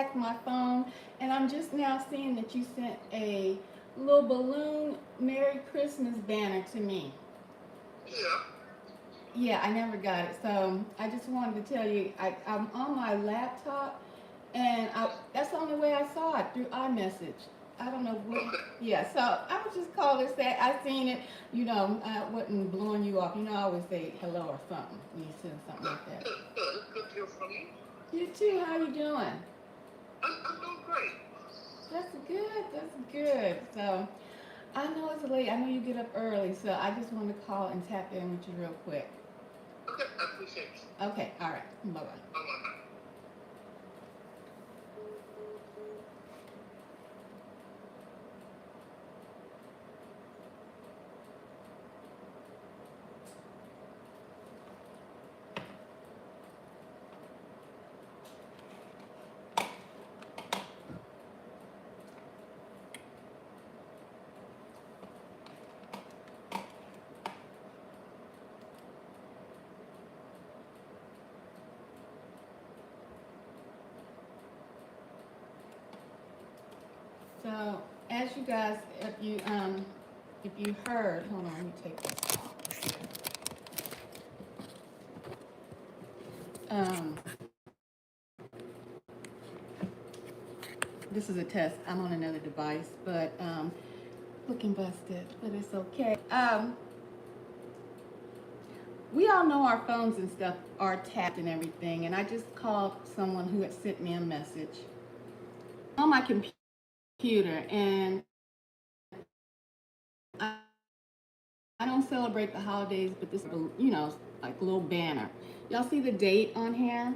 checked my phone, and I'm just now seeing that you sent a little balloon Merry Christmas banner to me. Yeah. Yeah, I never got it. So I just wanted to tell you, I'm on my laptop, and that's the only way I saw it through iMessage. I don't know what. Okay. Yeah, so I was just calling to say I seen it. I wasn't blowing you off. I always say hello or something when you send something Good, like that. good, good. It's good to hear from you. You too. How you doing? I'm doing great. That's good. That's good. So I know it's late. I know you get up early, so I just wanted to call and tap in with you real quick. Okay, I appreciate you. Okay. All right. Bye bye. Bye bye. So, as you guys, if you heard, hold on, let me take this off. Um, this is a test. I'm on another device, but looking busted, but it's okay. We all know our phones and stuff are tapped and everything, and I just called someone who had sent me a message on my computer, and I don't celebrate the holidays, but this, like a little banner. Y'all see the date on here?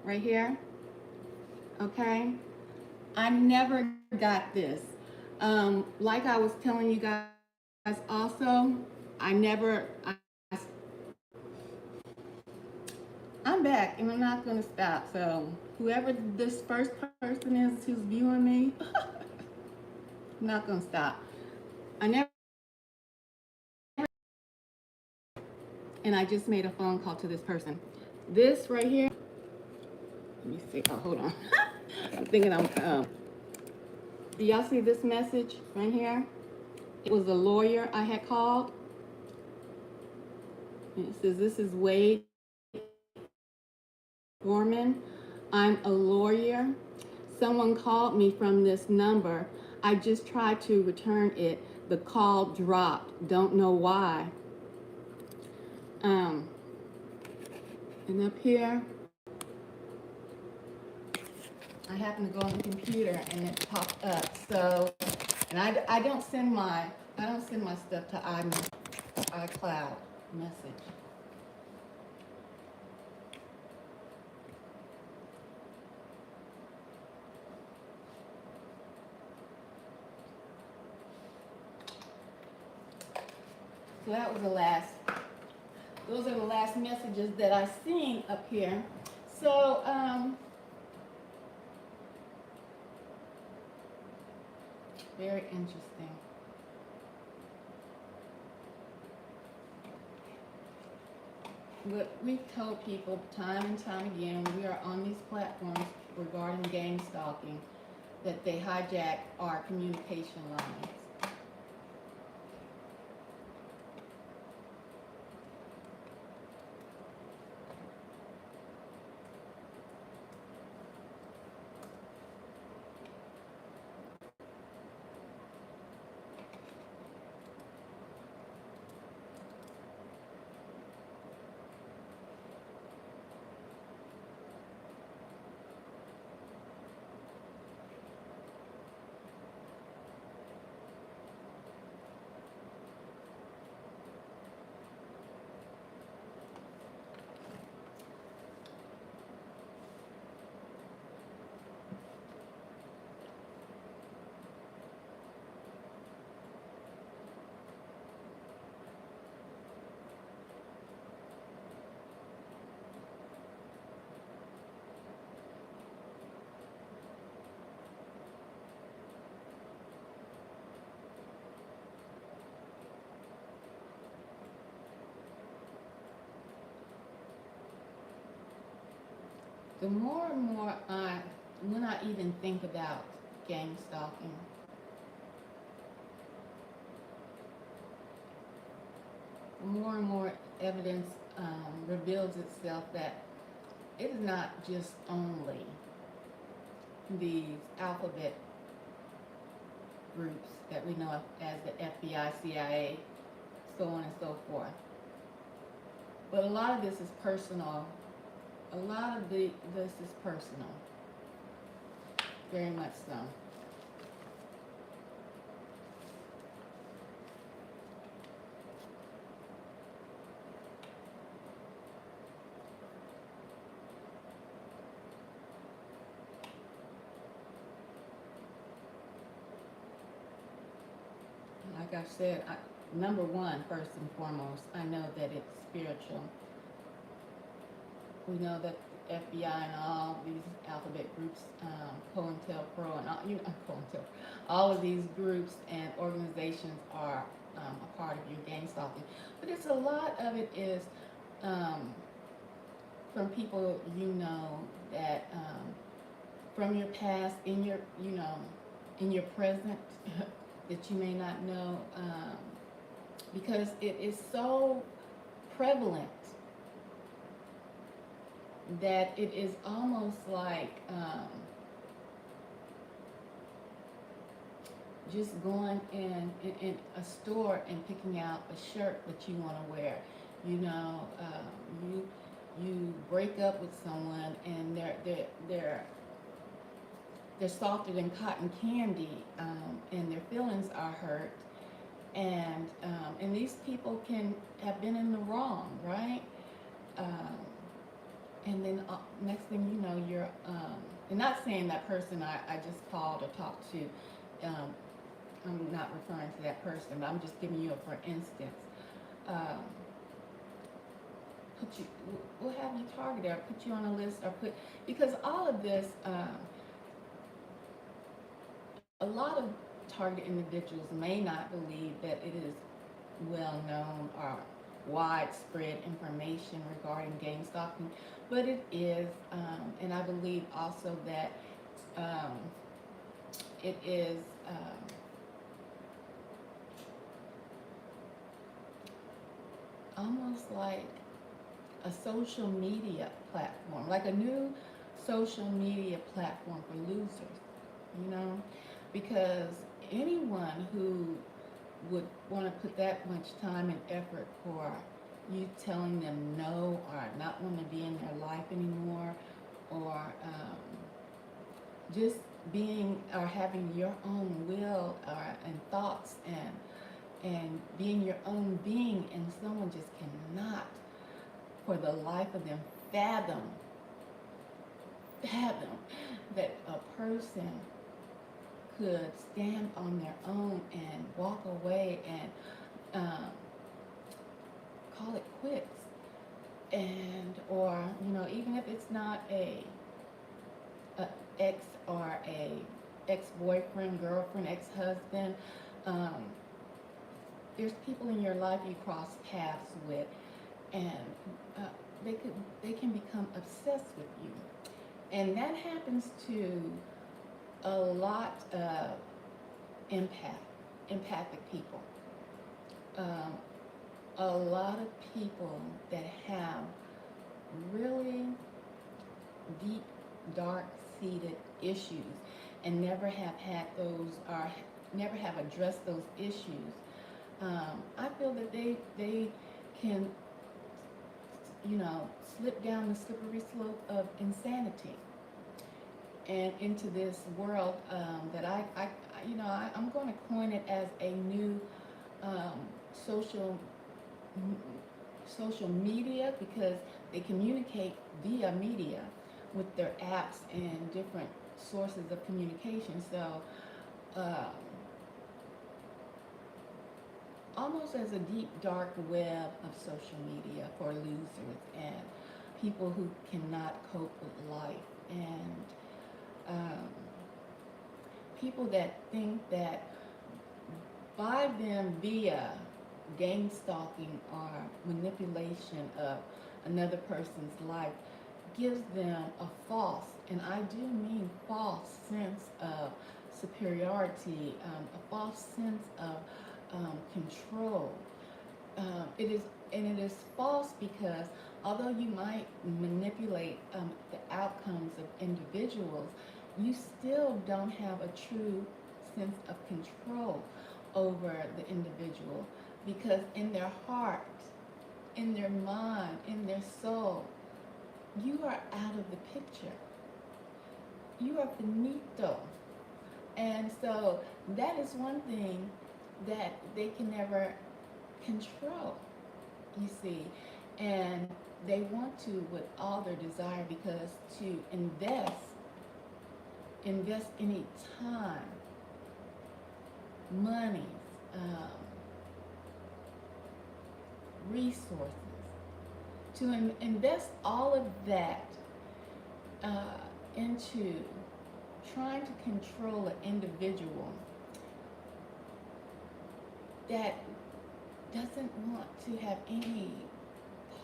Right here? Okay. I never got this. Like I was telling you guys also, I never, I'm back and I'm not going to stop. So whoever this first person is who's viewing me, I'm not going to stop. I never, and I just made a phone call to this person. This right here, let me see. Oh, hold on. I'm thinking do y'all see this message right here? It was a lawyer I had called. It says, "This is Wade Gorman. I'm a lawyer. Someone called me from this number. I just tried to return it. The call dropped. Don't know why." Um, and up here, I happened to go on the computer and it popped up. So, and I don't send my stuff to iCloud message. So that was the last. Those are the last messages that I seen up here. So, very interesting. What we've told people time and time again, we are on these platforms regarding game stalking, that they hijack our communication lines. The more and more when I even think about gang stalking, more and more evidence reveals itself that it is not just only these alphabet groups that we know of as the FBI, CIA, so on and so forth. But a lot of this is personal. A lot of this is personal. Very much so. Like I said, number one, first and foremost, I know that it's spiritual. We know that the FBI and all these alphabet groups, COINTELPRO and all, COINTEL, all of these groups and organizations are a part of your gang stalking. But it's a lot of it is from people that from your past, in your in your present that you may not know, because it is so prevalent that it is almost like just going in a store and picking out a shirt that you want to wear. You break up with someone and they're softer than cotton candy, and their feelings are hurt, and these people can have been in the wrong, right? And then next thing you know, you're and not saying that person I just called or talked to, I'm not referring to that person, but I'm just giving you a for instance. We'll have you targeted or put you on a list or because all of this, a lot of target individuals may not believe that it is well known or widespread information regarding gang stalking, but it is, and I believe also that it is almost like a social media platform, like a new social media platform for losers, because anyone who would want to put that much time and effort for you telling them no or not want to be in their life anymore, or just being or having your own will and thoughts and being your own being, and someone just cannot for the life of them fathom that a person could stand on their own and walk away and call it quits, and or even if it's not a ex or a ex-boyfriend, girlfriend, ex-husband, there's people in your life you cross paths with, and they can become obsessed with you, and that happens to a lot of empathic people, a lot of people that have really deep, dark-seated issues and never have had those or never have addressed those issues. I feel that they can slip down the slippery slope of insanity and into this world that I'm going to coin it as a new social media, because they communicate via media with their apps and different sources of communication. So almost as a deep dark web of social media for losers and people who cannot cope with life, and people that think that by them via gang stalking or manipulation of another person's life gives them a false and I do mean false sense of superiority, a false sense of control. It is, and it is false because although you might manipulate the outcomes of individuals, you still don't have a true sense of control over the individual, because in their heart, in their mind, in their soul, you are out of the picture. You are finito. And so that is one thing that they can never control, you see. And they want to with all their desire, because to invest any time, money, um, resources, to invest all of that into trying to control an individual that doesn't want to have any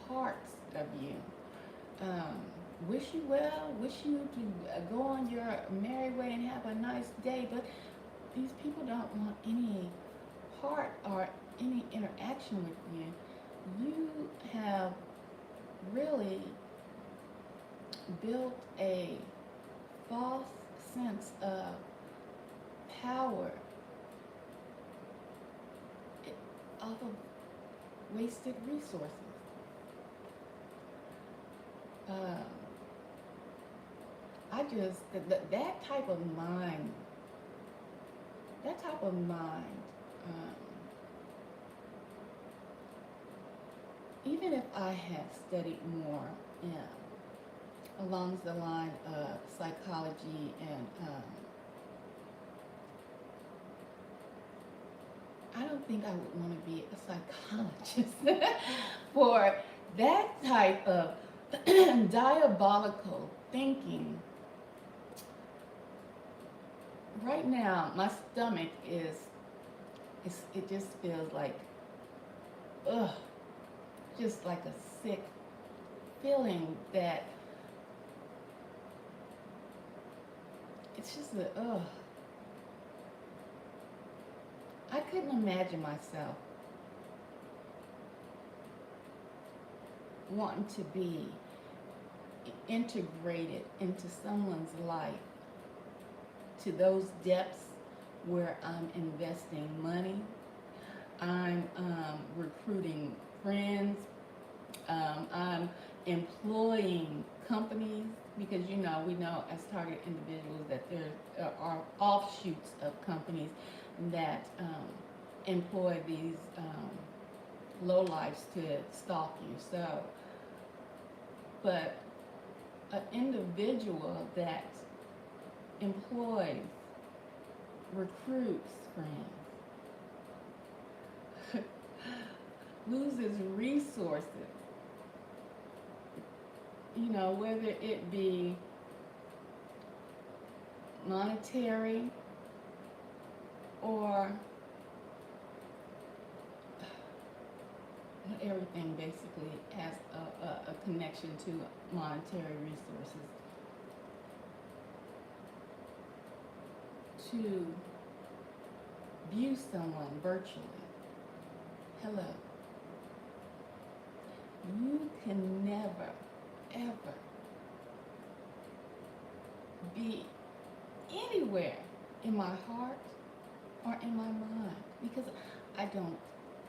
parts of you. Wish you well, wish you could go on your merry way and have a nice day, but these people don't want any part or any interaction with you. You have really built a false sense of power off of wasted resources. I just, that type of mind, um, even if I had studied more along the line of psychology and I don't think I would want to be a psychologist for that type of diabolical thinking. Right now, my stomach it just feels like, ugh, just like a sick feeling that it's just a, ugh. I couldn't imagine myself wanting to be integrated into someone's life to those depths where I'm investing money, I'm recruiting friends, I'm employing companies, because we know as target individuals that there are offshoots of companies that employ these lowlifes to stalk you. So, but an individual that employs, recruits friends, loses resources, whether it be monetary or everything basically has a connection to monetary resources. To view someone virtually, hello, you can never, ever be anywhere in my heart or in my mind, because I don't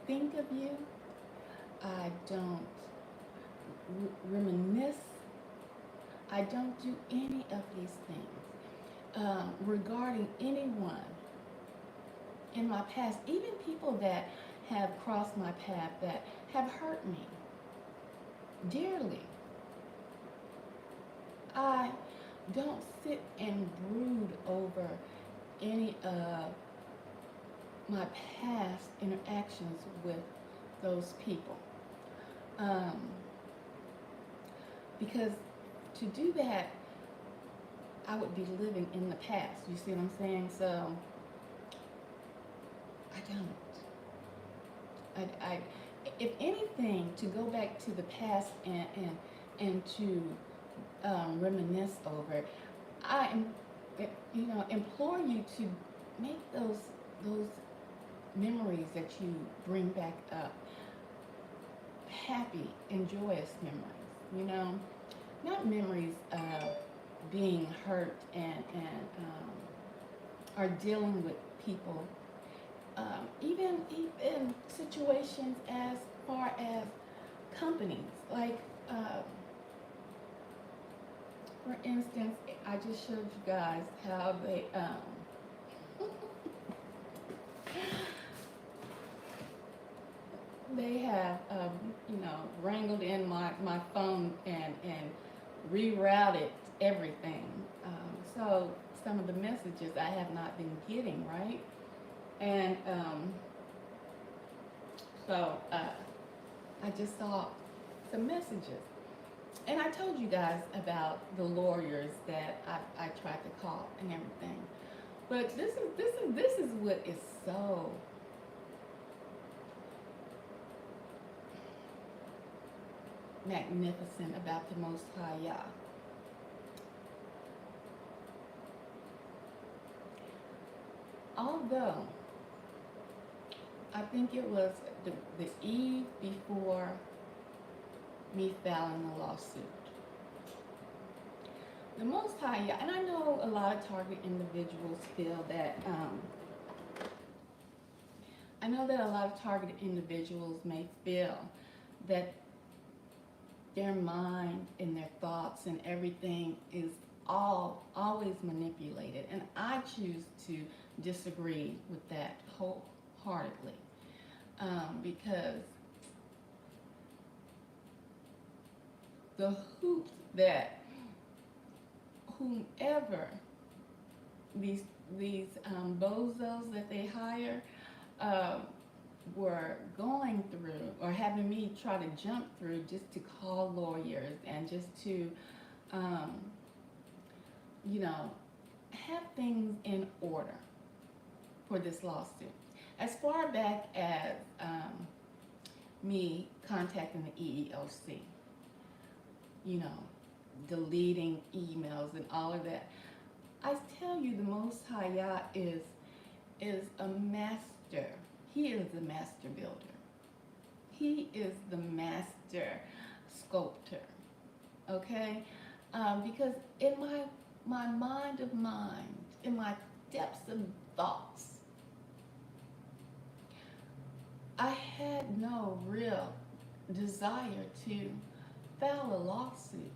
think of you, I don't reminisce, I don't do any of these things regarding anyone in my past, even people that have crossed my path that have hurt me dearly. I don't sit and brood over any of my past interactions with those people. Because to do that, I would be living in the past. You see what I'm saying? So I don't. I if anything, to go back to the past and to reminisce over it, I am, implore you to make those memories that you bring back up happy and joyous memories. Not memories of being hurt and or dealing with people. Even situations as far as companies, like for instance, I just showed you guys how they have wrangled in my phone and rerouted everything. So some of the messages I have not been getting, right? And so I just saw some messages. And I told you guys about the lawyers that I tried to call and everything. But this is what is so magnificent about the Most High Yah. Although I think it was the eve before me filing the lawsuit, the Most High Yah, and I know a lot of target individuals feel that. I know that a lot of targeted individuals may feel that their mind and their thoughts and everything is always manipulated, and I choose to disagree with that wholeheartedly, because the hoops that whomever these bozos that they hire uh, were going through, or having me try to jump through just to call lawyers and just to um, have things in order for this lawsuit. As far back as me contacting the EEOC, deleting emails and all of that, I tell you, the Most High Yah is a master. He is the master builder. He is the master sculptor. Okay, because in my mind of mind, in my depths of thoughts, I had no real desire to file a lawsuit.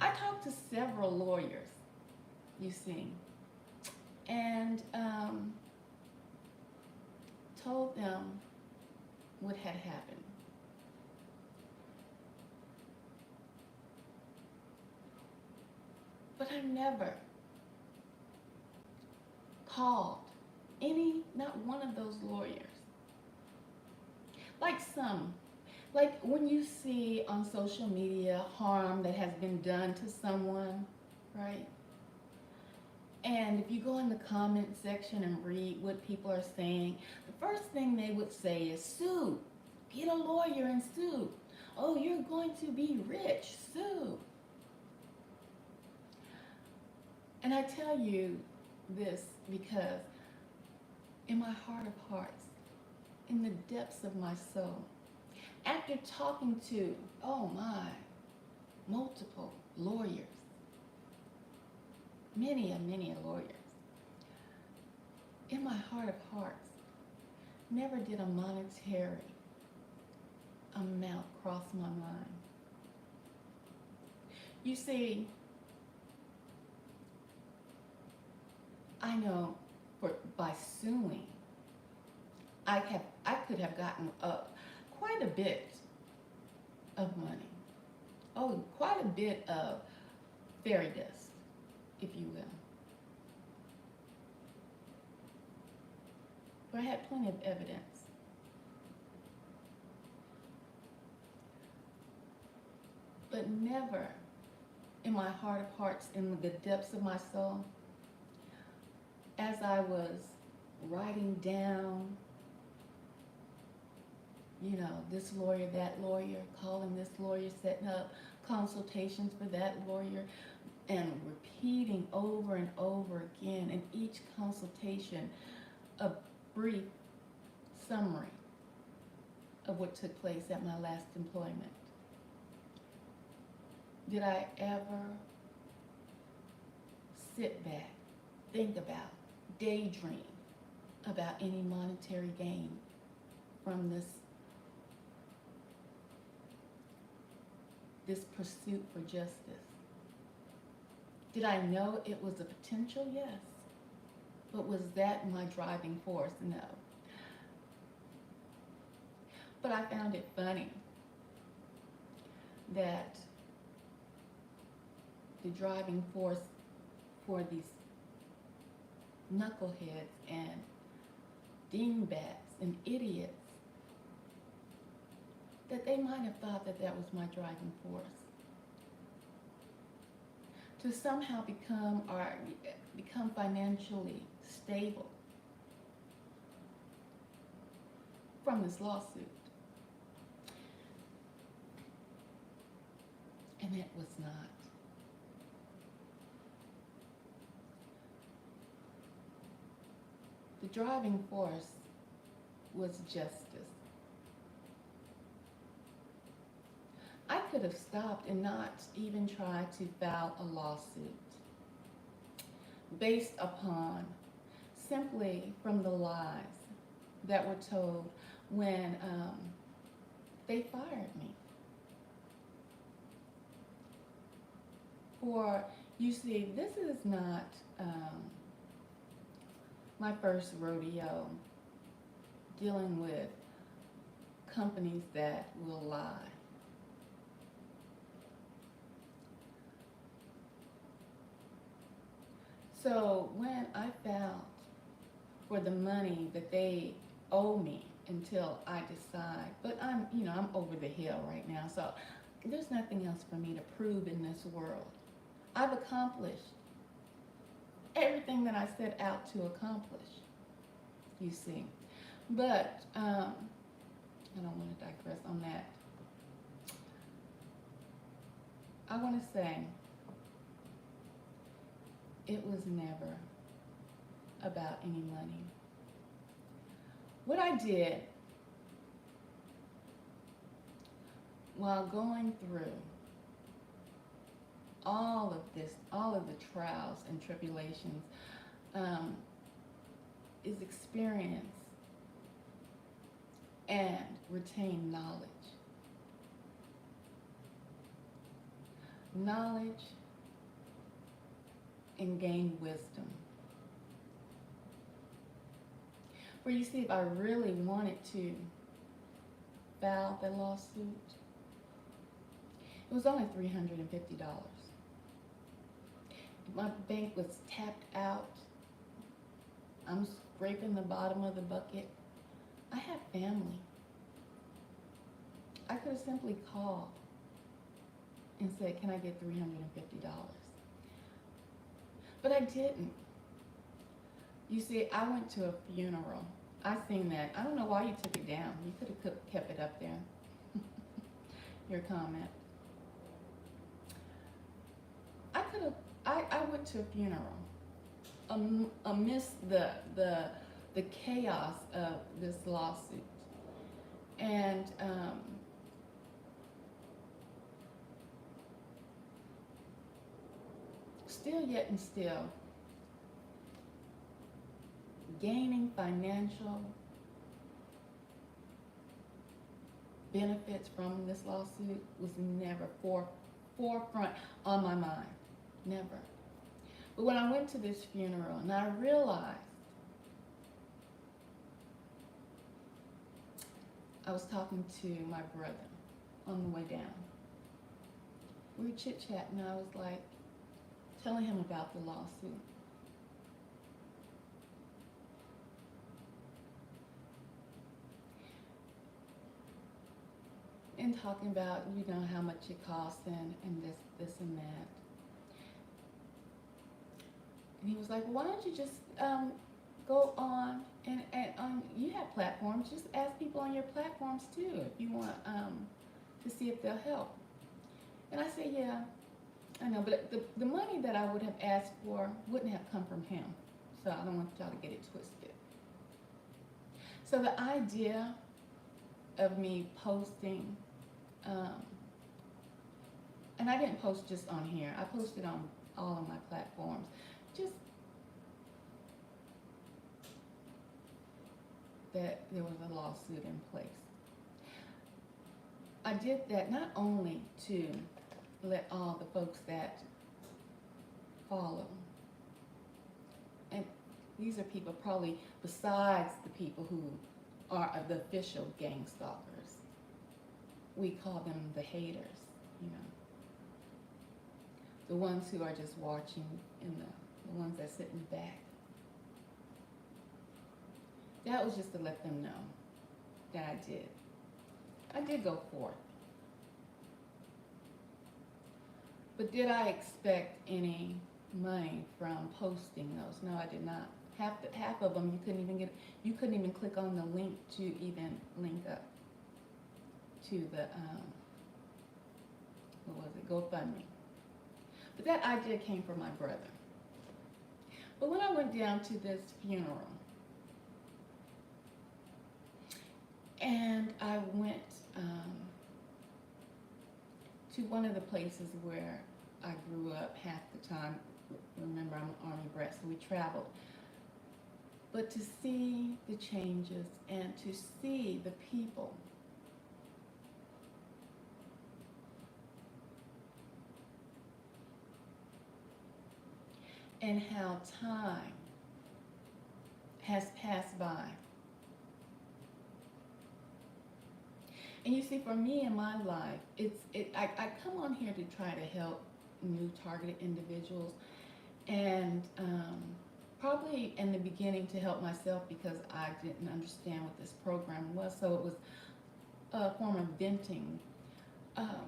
I talked to several lawyers, you see, and told them what had happened. But I never called not one of those lawyers. Like when you see on social media harm that has been done to someone, right? And if you go in the comment section and read what people are saying, the first thing they would say is sue. Get a lawyer and sue. Oh, you're going to be rich. Sue. And I tell you this because in my heart of hearts, in the depths of my soul, after talking to, oh my, multiple lawyers, many lawyers, in my heart of hearts, never did a monetary amount cross my mind. You see, I know by suing, I could have gotten quite a bit of money. Oh, quite a bit of fairy dust, if you will. But I had plenty of evidence. But never in my heart of hearts, in the depths of my soul, as I was writing down, this lawyer, that lawyer, calling this lawyer, setting up consultations for that lawyer and repeating over and over again in each consultation a brief summary of what took place at my last employment. Did I ever sit back, think about, daydream about any monetary gain from this pursuit for justice? Did I know it was a potential? Yes. But was that my driving force? No. But I found it funny that the driving force for these knuckleheads and dingbats and idiots, that they might have thought that that was my driving force. To somehow become financially stable from this lawsuit. And it was not. The driving force was justice. I could have stopped and not even tried to file a lawsuit based upon simply from the lies that were told when they fired me. For, you see, this is not my first rodeo dealing with companies that will lie. So when I filed for the money that they owe me until I decide, but I'm over the hill right now, so there's nothing else for me to prove in this world. I've accomplished everything that I set out to accomplish, you see. But I don't want to digress on that. I want to say it was never about any money. What I did while going through all of the trials and tribulations, is experience and retain knowledge. Knowledge and gain wisdom. For you see, if I really wanted to file the lawsuit, it was only $350. If my bank was tapped out, I'm scraping the bottom of the bucket, I have family. I could have simply called and said, can I get $350? But I didn't. You see, I went to a funeral. I seen that. I don't know why you took it down. You could have kept it up there. Your comment. I went to a funeral amidst the chaos of this lawsuit. And still gaining financial benefits from this lawsuit was never forefront on my mind. Never. But when I went to this funeral and I realized I was talking to my brother on the way down. We were chit-chatting and I was like telling him about the lawsuit. And talking about, how much it costs and this and that. And he was like, why don't you just go on and you have platforms, just ask people on your platforms too if you want to see if they'll help. And I said, yeah, I know, but the money that I would have asked for wouldn't have come from him. So I don't want y'all to get it twisted. So the idea of me posting, um, and I didn't post just on here, I posted on all of my platforms, just that there was a lawsuit in place. I did that not only to let all the folks that follow, and these are people probably besides the people who are the official gang stalkers. We call them the haters, you know, the ones who are just watching and the ones that sit in the back. That was just to let them know that I did. I did go forth. But did I expect any money from posting those? No, I did not. Half of them you couldn't even click on the link to even link up to the what was it, GoFundMe. But that idea came from my brother. But when I went down to this funeral, and I went to one of the places where I grew up half the time. Remember, I'm an Army brat, so we traveled. But to see the changes and to see the people and how time has passed by. And you see, for me in my life, I come on here to try to help new targeted individuals, and probably in the beginning to help myself because I didn't understand what this program was, so it was a form of venting. Um,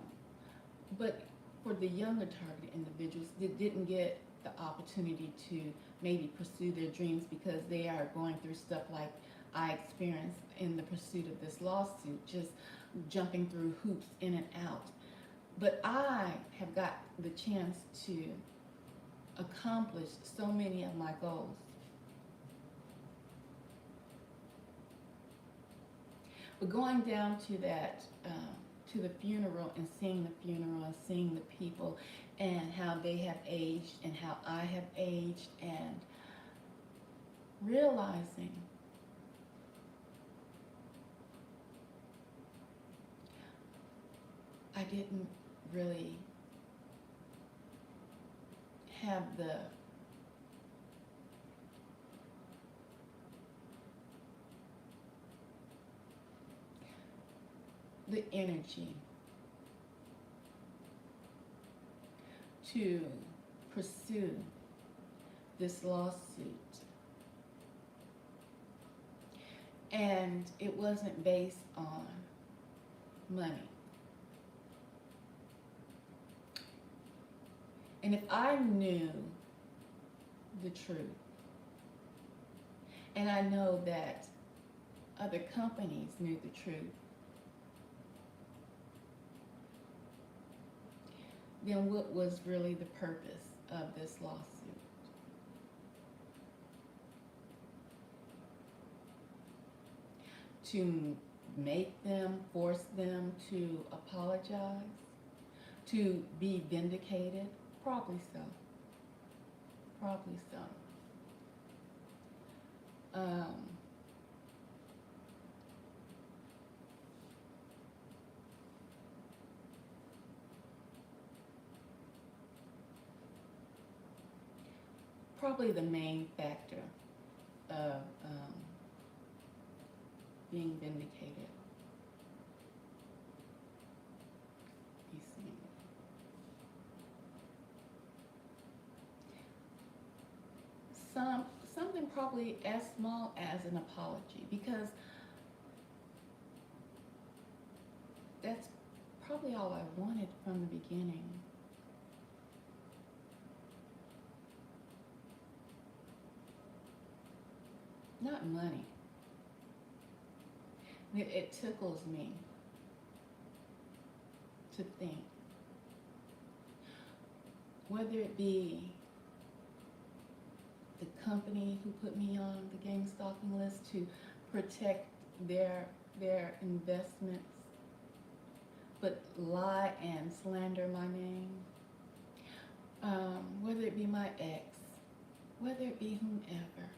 but for the younger targeted individuals that didn't get the opportunity to maybe pursue their dreams because they are going through stuff like I experienced in the pursuit of this lawsuit, just jumping through hoops in and out. But I have got the chance to accomplish so many of my goals. But going down to that, to the funeral and seeing the funeral and seeing the people and how they have aged and how I have aged, and realizing I didn't really have the energy to pursue this lawsuit. And it wasn't based on money. And if I knew the truth, and I know that other companies knew the truth, then what was really the purpose of this lawsuit? To make them, force them to apologize, to be vindicated? Probably so. Probably so. Probably the main factor of being vindicated. You see. Something probably as small as an apology, because that's probably all I wanted from the beginning. Not money. It tickles me to think whether it be the company who put me on the gang stalking list to protect their investments, but lie and slander my name, whether it be my ex, whether it be whomever,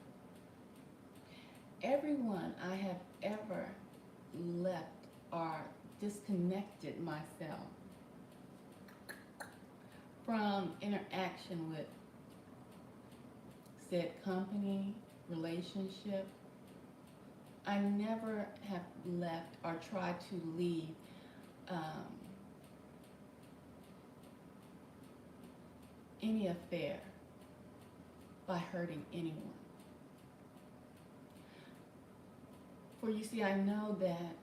everyone I have ever left or disconnected myself from interaction with said company, relationship, I never have left or tried to leave any affair by hurting anyone. For you see, I know that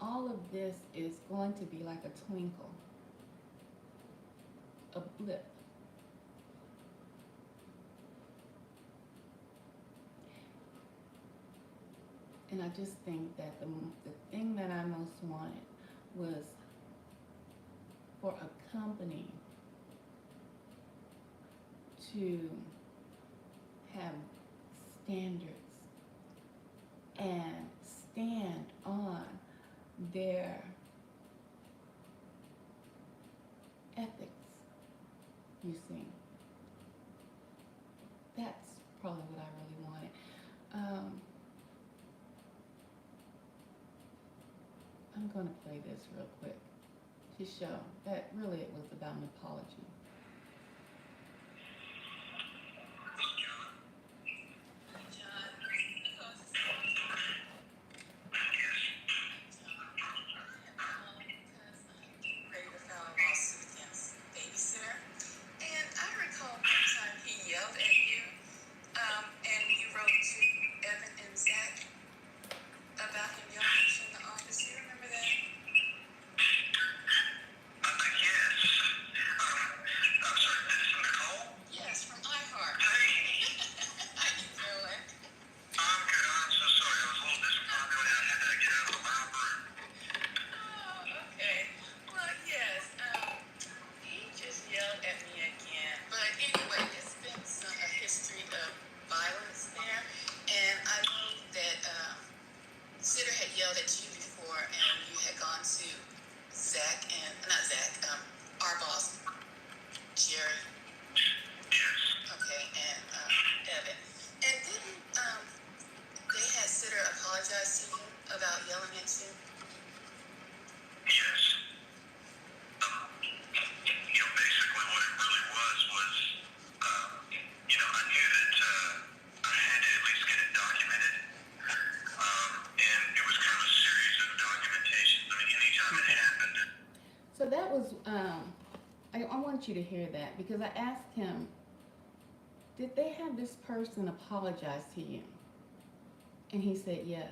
all of this is going to be like a twinkle, a blip. And I just think that the thing that I most wanted was for a company to have standards and stand on their ethics, you see. That's probably what I really wanted. I'm going to play this real quick to show that really it was about an apology. So that was, I want you to hear that because I asked him, did they have this person apologize to you? And he said yes.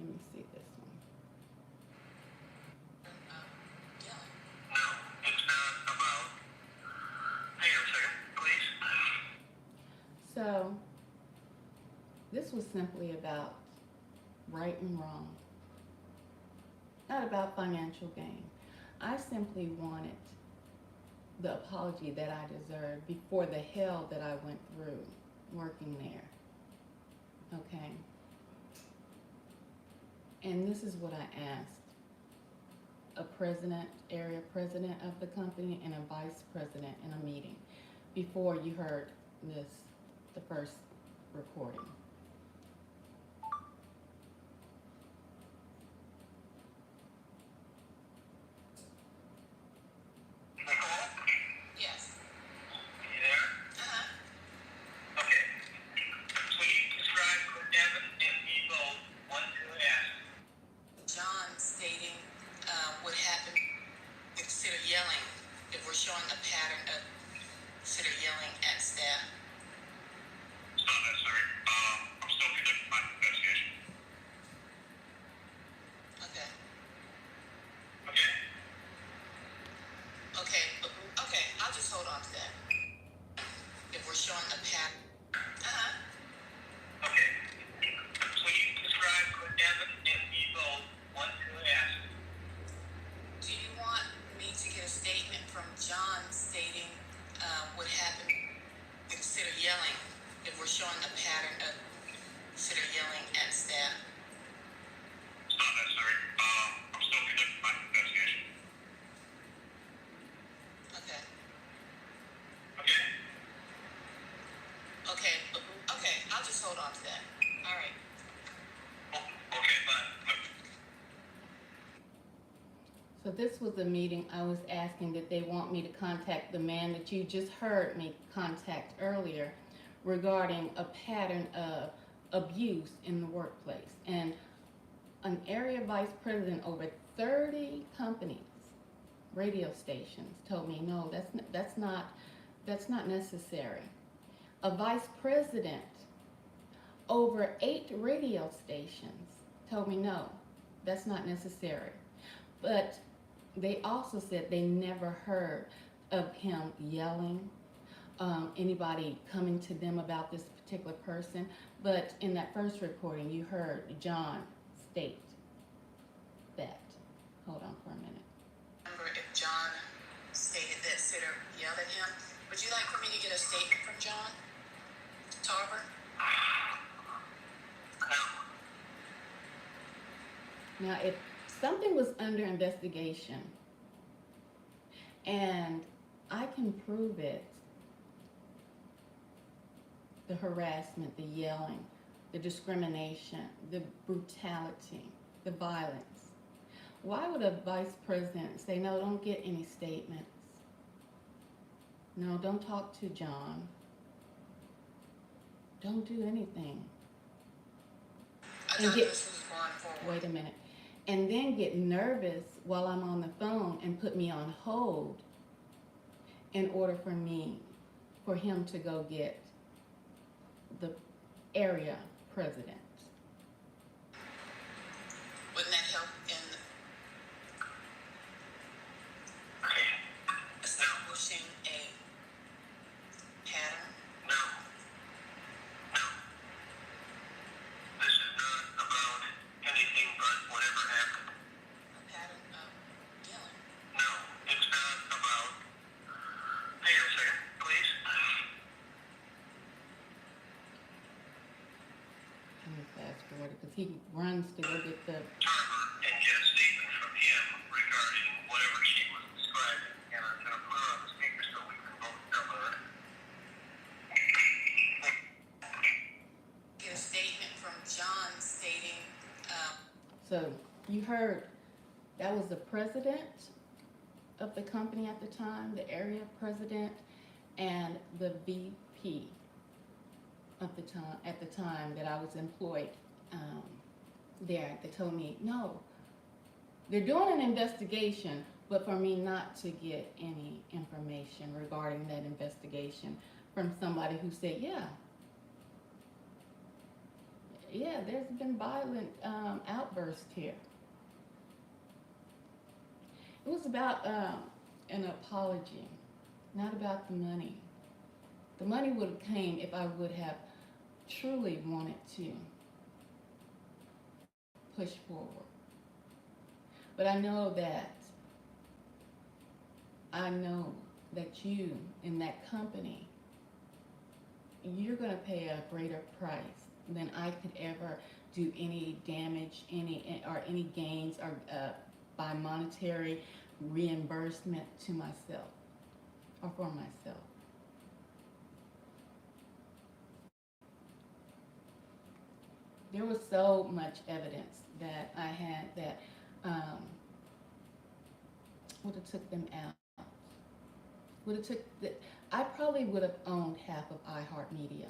Let me see this one. No, it's not about. Hang on a second, please. So this was simply about right and wrong, not about financial gain. I simply wanted the apology that I deserved before the hell that I went through working there. Okay? And this is what I asked a president, area president of the company, and a vice president in a meeting before you heard this, the first recording. So this was a meeting I was asking that they want me to contact the man that you just heard me contact earlier regarding a pattern of abuse in the workplace. And an area vice president over 30 companies, radio stations, told me, no, that's not necessary. A vice president over 8 radio stations told me, no, that's not necessary. But they also said they never heard of him yelling, anybody coming to them about this particular person. But in that first recording, you heard John state that. Hold on for a minute. Remember if John stated that Sitter yelled at him. Would you like for me to get a statement from John Tarver? Now, if something was under investigation and I can prove it, the harassment, the yelling, the discrimination, the brutality, the violence, why would a vice president say, no, don't get any statements? No, don't talk to John. Don't do anything. I And thought get, this was going forward. wait a minute. And then get nervous while I'm on the phone and put me on hold in order for him to go get the area president. Wouldn't that help in establishing a pattern? No. This is not about anything but whatever happened. A pattern of yelling? No, it's not about. Hang on a second, please. Let me fast forward because he runs to go get the. Tarver and get a statement from him regarding whatever she was describing. And I'm going to put her on the speaker so we can both tell her. Get a statement from John stating, So you heard that was the president of the company at the time, the area president, and the VP of the time at the time that I was employed there. They told me, no, they're doing an investigation, but for me not to get any information regarding that investigation from somebody who said, yeah, there's been violent outbursts here. It was about an apology, not about the money. The money would have came if I would have truly wanted to push forward. But I know that you in that company, you're going to pay a greater price than I could ever do any damage, any gains or by monetary reimbursement to myself or for myself. There was so much evidence that I had that would have took them out. I probably would have owned half of iHeartMedia.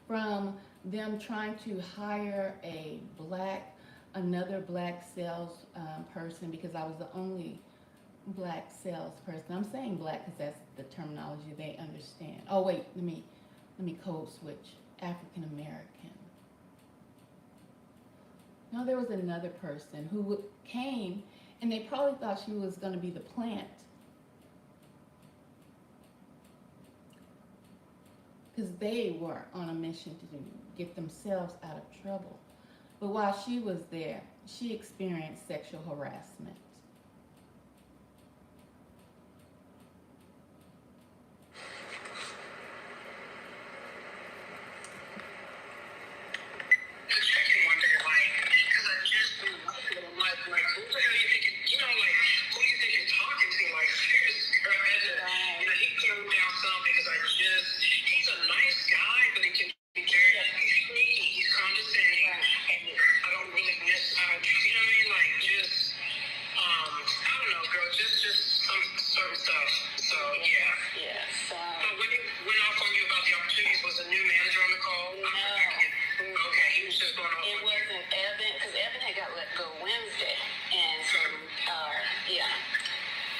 From them trying to hire another black sales person because I was the only black salesperson. I'm saying black because that's the terminology they understand. Oh wait, let me code switch. African American. No, there was another person who came and they probably thought she was going to be the plant. Because they were on a mission to get themselves out of trouble. But while she was there, she experienced sexual harassment. the opportunities. Was a new manager on the call? No. Okay, he was just going off. It wasn't Evan, because Evan had got let go Wednesday. And so, yeah.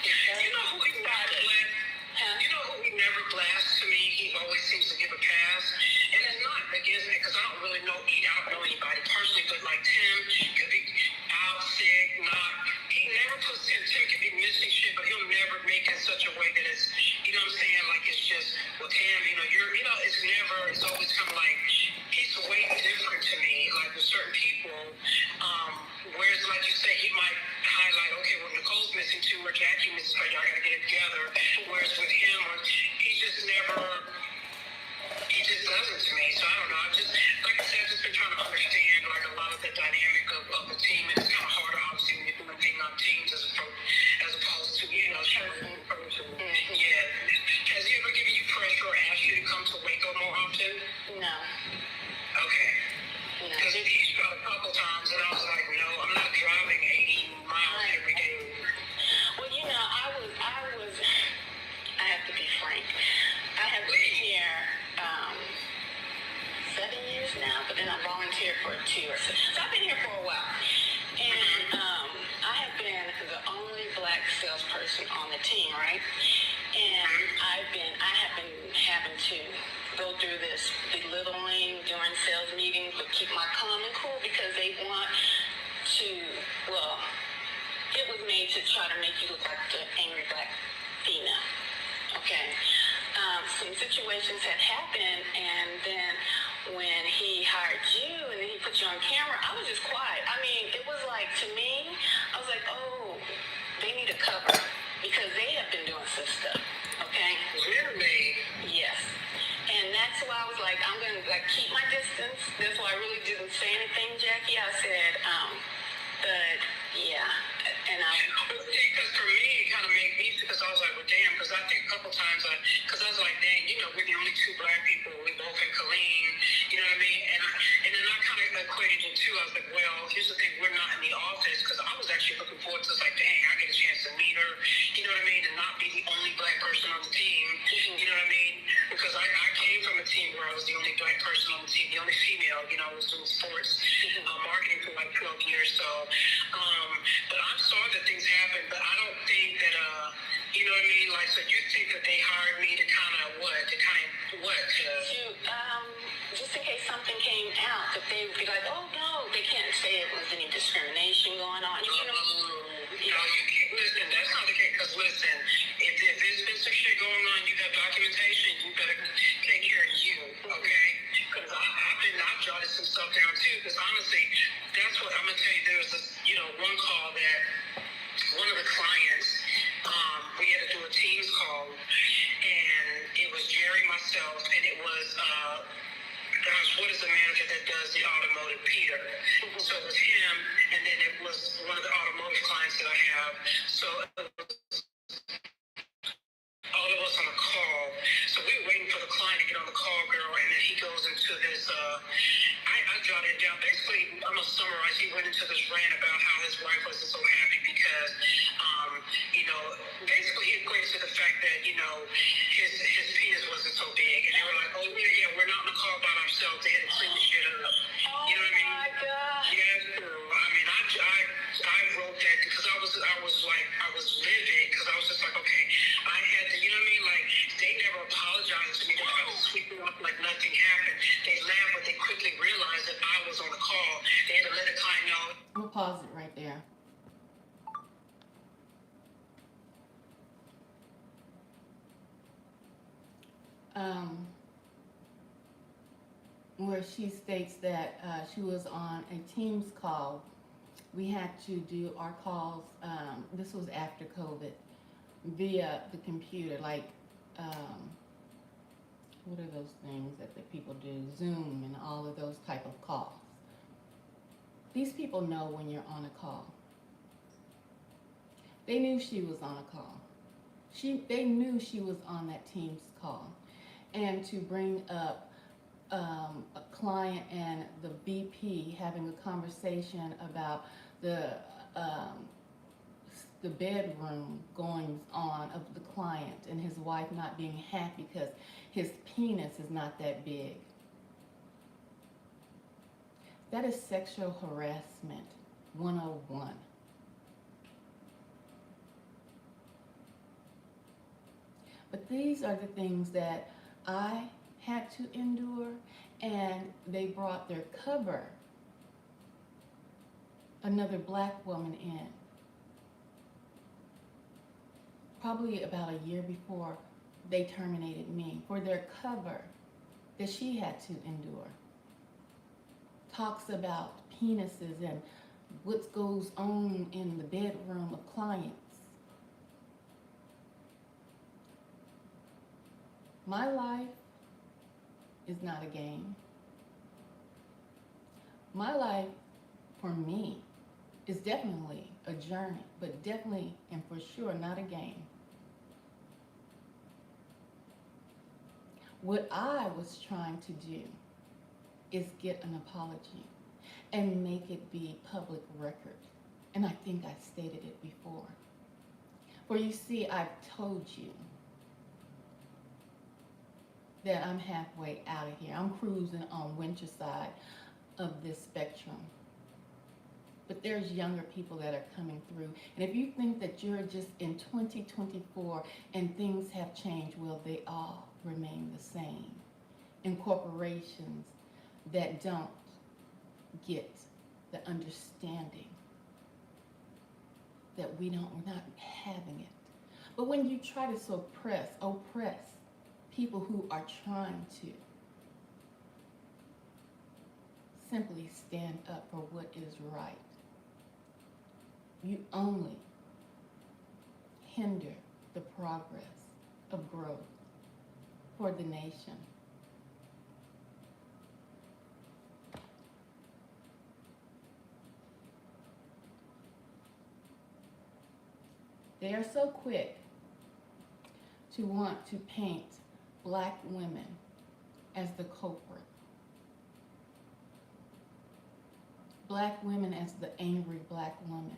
You know who he never blessed? Huh? You know who he never blessed to me? He always seems to give a pass. And it's not against me, because I don't really know, I don't know anybody personally, but like Tim could be out sick, not, he never puts Tim could be missing shit, but he'll never make it in such a way that it's, you know what I'm saying, like it's just, well, Tim, it's never, it's always kind of like, he's way different to me, like with certain people, whereas like you say, he might highlight, okay, well, Nicole's missing too, or Jackie misses, but y'all gotta get it together, whereas with him, he just never, he just doesn't to me, so I don't know, I've just, like I said, I've just been trying to understand, like, a lot of the dynamic of the team, and it's kind of harder, obviously, when you're doing things on teams as opposed to, yeah. Has he ever given you pressure or asked you to come to Waco more often? No. Okay. No. Because he's tried a couple times, and I was like, no, I'm not driving 80 miles every day. Well, I have to be frank. I have been here 7 years now, but then I volunteered for 2 or so. So I've been here for a while. And I have been the only black salesperson on the team, right? And I have been having to go through this belittling during sales meetings, but keep my calm and cool because they want to, well, it was made to try to make you look like the angry black female. Okay. Some situations had happened, and then when he hired you and then he put you on camera, I was just quiet. I mean, it was like, to me, I was like, oh, they need a cover because they have been doing some stuff. Okay? Really? Yes. And that's why I was like, I'm going to keep my distance. That's why I really didn't say anything, Jackie. I said, but yeah. And because for me, it kind of made me, because I was like, well, damn, because I think a couple times, because I was like, dang, we're the only 2 black people, we both in Killeen, you know what I mean? And then I kind of equated it too. I was like, well, here's the thing, we're not in the office, because I was actually looking forward to, like, dang, I get a chance to meet her, you know what I mean, and not be the only black person on the team, you know what I mean? Because I came from a team where I was the only black person on the team, the only female, I was doing sports marketing for like 12 years, so, but I'm sorry that things happen, but I don't think that, you know what I mean, like, so you think that they hired me to kind of just in case something came out, that they would be like, oh no, they can't say it was any discrimination going on. No, you can't, listen, that's not the case, because listen, if there's been some shit going on, you have documentation, you better take care of you, okay? Because I've jotted some stuff down too, because honestly, that's what I'm going to tell you. There was this, one call that one of the clients, we had to do a Teams call, and it was Jerry, myself, and it was, gosh, what is the manager that does the automotive, Peter? So it was him, and then it was one of the automotive clients that I have. So it was all of us on a call. So we were waiting for the client to get on the call, girl, and then he goes into this, I jotted it down. Basically, I'm going to summarize. He went into this rant about how his wife wasn't so happy because, basically he equates to the fact that, his penis wasn't so big. And they were like, oh, yeah, we're not on the call by ourselves. They had to clean the shit up. You know what I mean? Oh, my God. Yeah, I mean, I wrote that because I was livid because I was just like, okay, I had to, you know what I mean? Like, they never apologized to me. They tried to sweep it up like nothing happened. They laughed, but they quickly realized that I was on the call. They had to let the client know. I'm gonna pause it right there. Where she states that she was on a Teams call. We had to do our calls, this was after COVID, via the computer, like, what are those things that the people do, Zoom and all of those type of calls. These people know when you're on a call. They knew she was on a call. They knew she was on that Teams call. And to bring up a client and the VP having a conversation about the the bedroom goings on of the client and his wife not being happy because his penis is not that big. That is sexual harassment 101. But these are the things that I had to endure, and they brought their cover, another black woman, in probably about a year before they terminated me for their cover that she had to endure. Talks about penises and what goes on in the bedroom of clients. My life is not a game. My life, for me, is definitely a journey, but definitely and for sure not a game. What I was trying to do is get an apology and make it be public record. And I think I stated it before. For you see, I've told you that I'm halfway out of here. I'm cruising on winter side of this spectrum. But there's younger people that are coming through. And if you think that you're just in 2024 and things have changed, well, they all remain the same. In corporations that don't get the understanding that we're not having it. But when you try to oppress people who are trying to simply stand up for what is right, you only hinder the progress of growth for the nation. They are so quick to want to paint black women as the culprit. Black women as the angry black woman,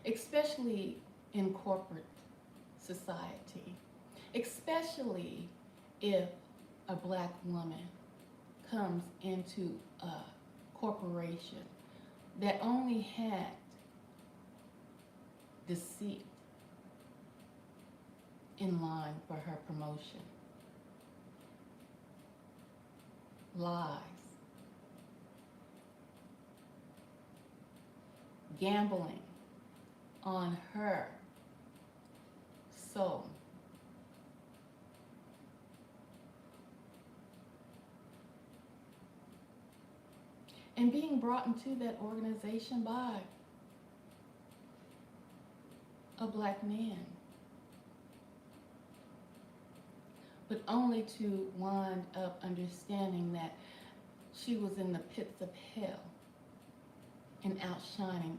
especially in corporate society, especially if a black woman comes into a corporation that only had deceit in line for her promotion, lies, gambling on her soul. And being brought into that organization by a black man, but only to wind up understanding that she was in the pits of hell and outshining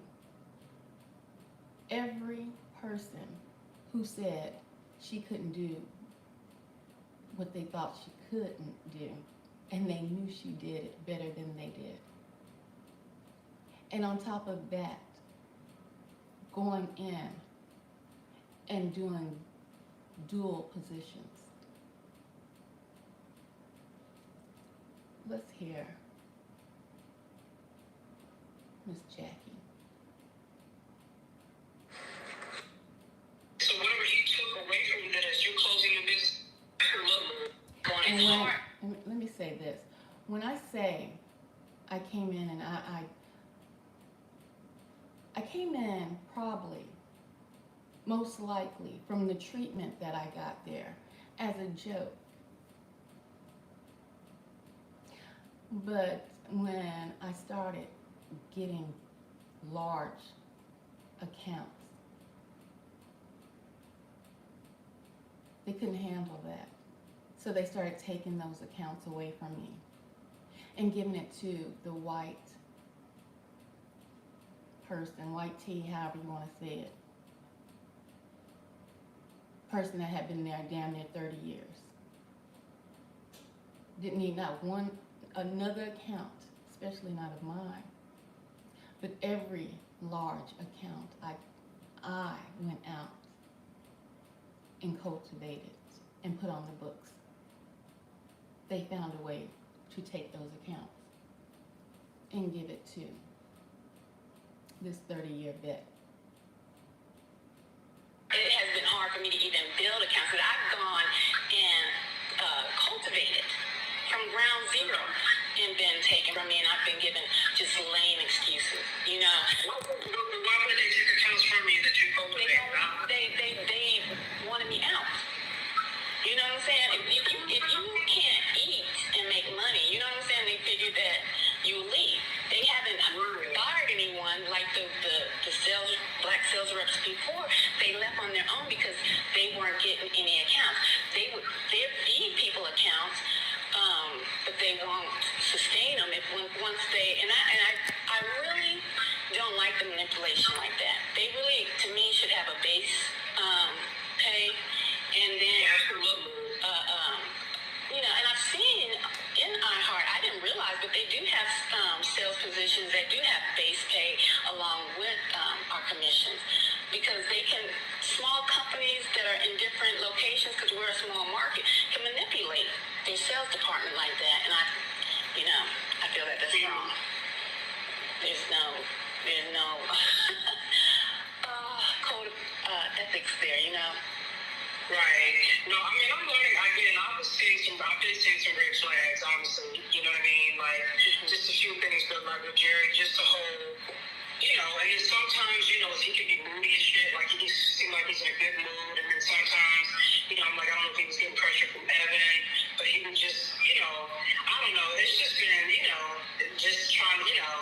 every person who said she couldn't do what they thought she couldn't do, and they knew she did it better than they did. And on top of that, going in and doing dual positions. Let's hear Miss Jackie. So whatever he took away from you, that as you're closing your business, And let me say this. When I say I came in and I came in probably, most likely, from the treatment that I got there as a joke. But when I started getting large accounts, they couldn't handle that. So they started taking those accounts away from me and giving it to the white person, white tea, however you want to say it. Person that had been there damn near 30 years. Didn't need not another account, especially not of mine. But every large account I went out and cultivated and put on the books, they found a way to take those accounts and give it to this 30-year vet. It has been hard for me to even build accounts, but I've gone and cultivated from ground zero and been taken from me, and I've been given just lame excuses, you know. Why would they take accounts from you that you cultivate? They wanted me out. You know what I'm saying? If you can't eat and make money, you know what I'm saying? They figured that you will leave. They haven't fired anyone like the black sales reps before. They left on their own because they weren't getting any accounts. They'd feed people accounts, but they won't sustain them once they. And I really don't like the manipulation like that. They really, to me, should have a base pay, and then you know. And I've seen in iHeart, I didn't realize, but they do have sales positions that do have base pay along with our commissions, because they can, small companies that are in different locations, because we're a small market, can manipulate their sales department like that. And I feel that that's wrong. There's no code of ethics there, you know. Right. No, I mean, I'm learning. Again, I've been seeing some red flags, honestly. You know what I mean? Like, just a few things, but like with Jerry, just the whole, you know, and then sometimes, you know, he can be moody and shit. Like, he seems like he's in a good mood. And then sometimes, you know, I'm like, I don't know if he was getting pressure from Evan, but he would just, you know, I don't know. It's just been, you know, just trying to, you know,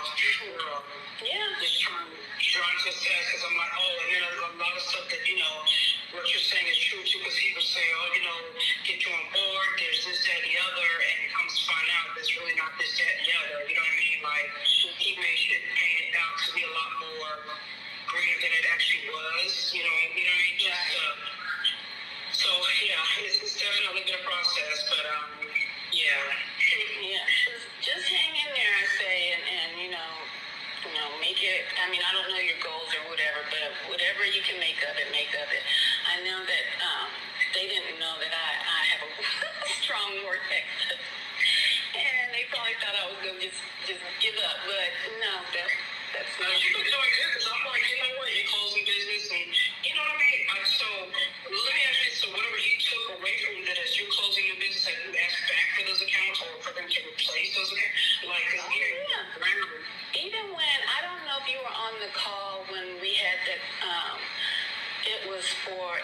just trying to assess, because I'm like, oh, and then a lot of stuff that, you know, what you're saying is true too, because he would say, oh, you know, get you on board, there's this, that, and the other, and it comes to find out there's really not this, that, and the other. You know what I mean? Like, he made shit painted out to be a lot more green than it actually was. You know what I mean? So yeah, it's definitely been a process, but Yeah, just hang in there, I say, and you know, make it. I mean, I don't know your goals or whatever, but whatever you can make of it, make of it. I know that they didn't know that I have a strong work ethic, and they probably thought I was gonna just give up, but no, that's not. You've been doing good, because I'm like, you know what, you're closing business, and you know what I mean? So let me ask you, so whatever he took away from you, that as you're closing your business, have you asked back for those accounts, or for them to replace those accounts? Like, even when, I don't know if you were on the call when we had that, it was for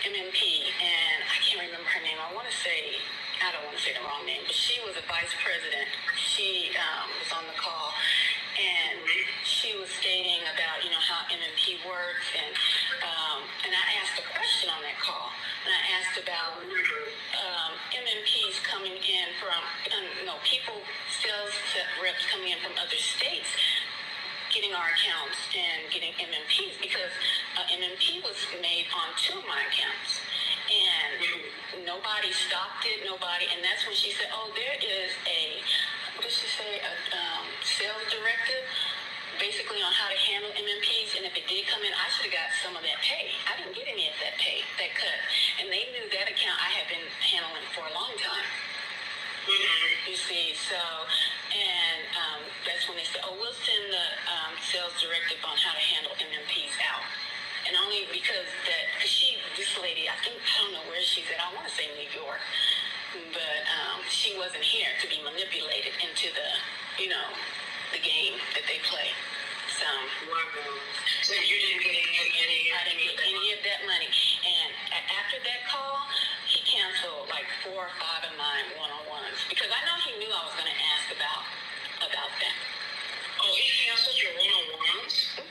MMP, and I can't remember her name. I don't want to say the wrong name, but she was a vice president. She was on the call, and she was stating about, you know, how MMP works, and I asked a question on that call, and I asked about MMPs coming in from, people, sales reps coming in from other states, getting our accounts and getting MMPs, because MMP was made on 2 of my accounts, and nobody stopped it, and that's when she said, oh, there is a, what did she say, a sales directive, basically on how to handle MMPs, and if it did come in, I should have got some of that pay. I didn't get any of that pay, that cut, and they knew that account I had been handling for a long time. You see, so, and that's when they said, oh, we'll send the sales directive on how to handle MMPs out. And only because this lady, I don't know where she's at, I want to say New York, but she wasn't here to be manipulated into the game that they play. So you didn't get any? I didn't get any of that money. And after that call, he canceled like 4 or 5 of my one-on-ones, because I know he knew I was going to ask about that. Oh, he canceled your one-on-ones?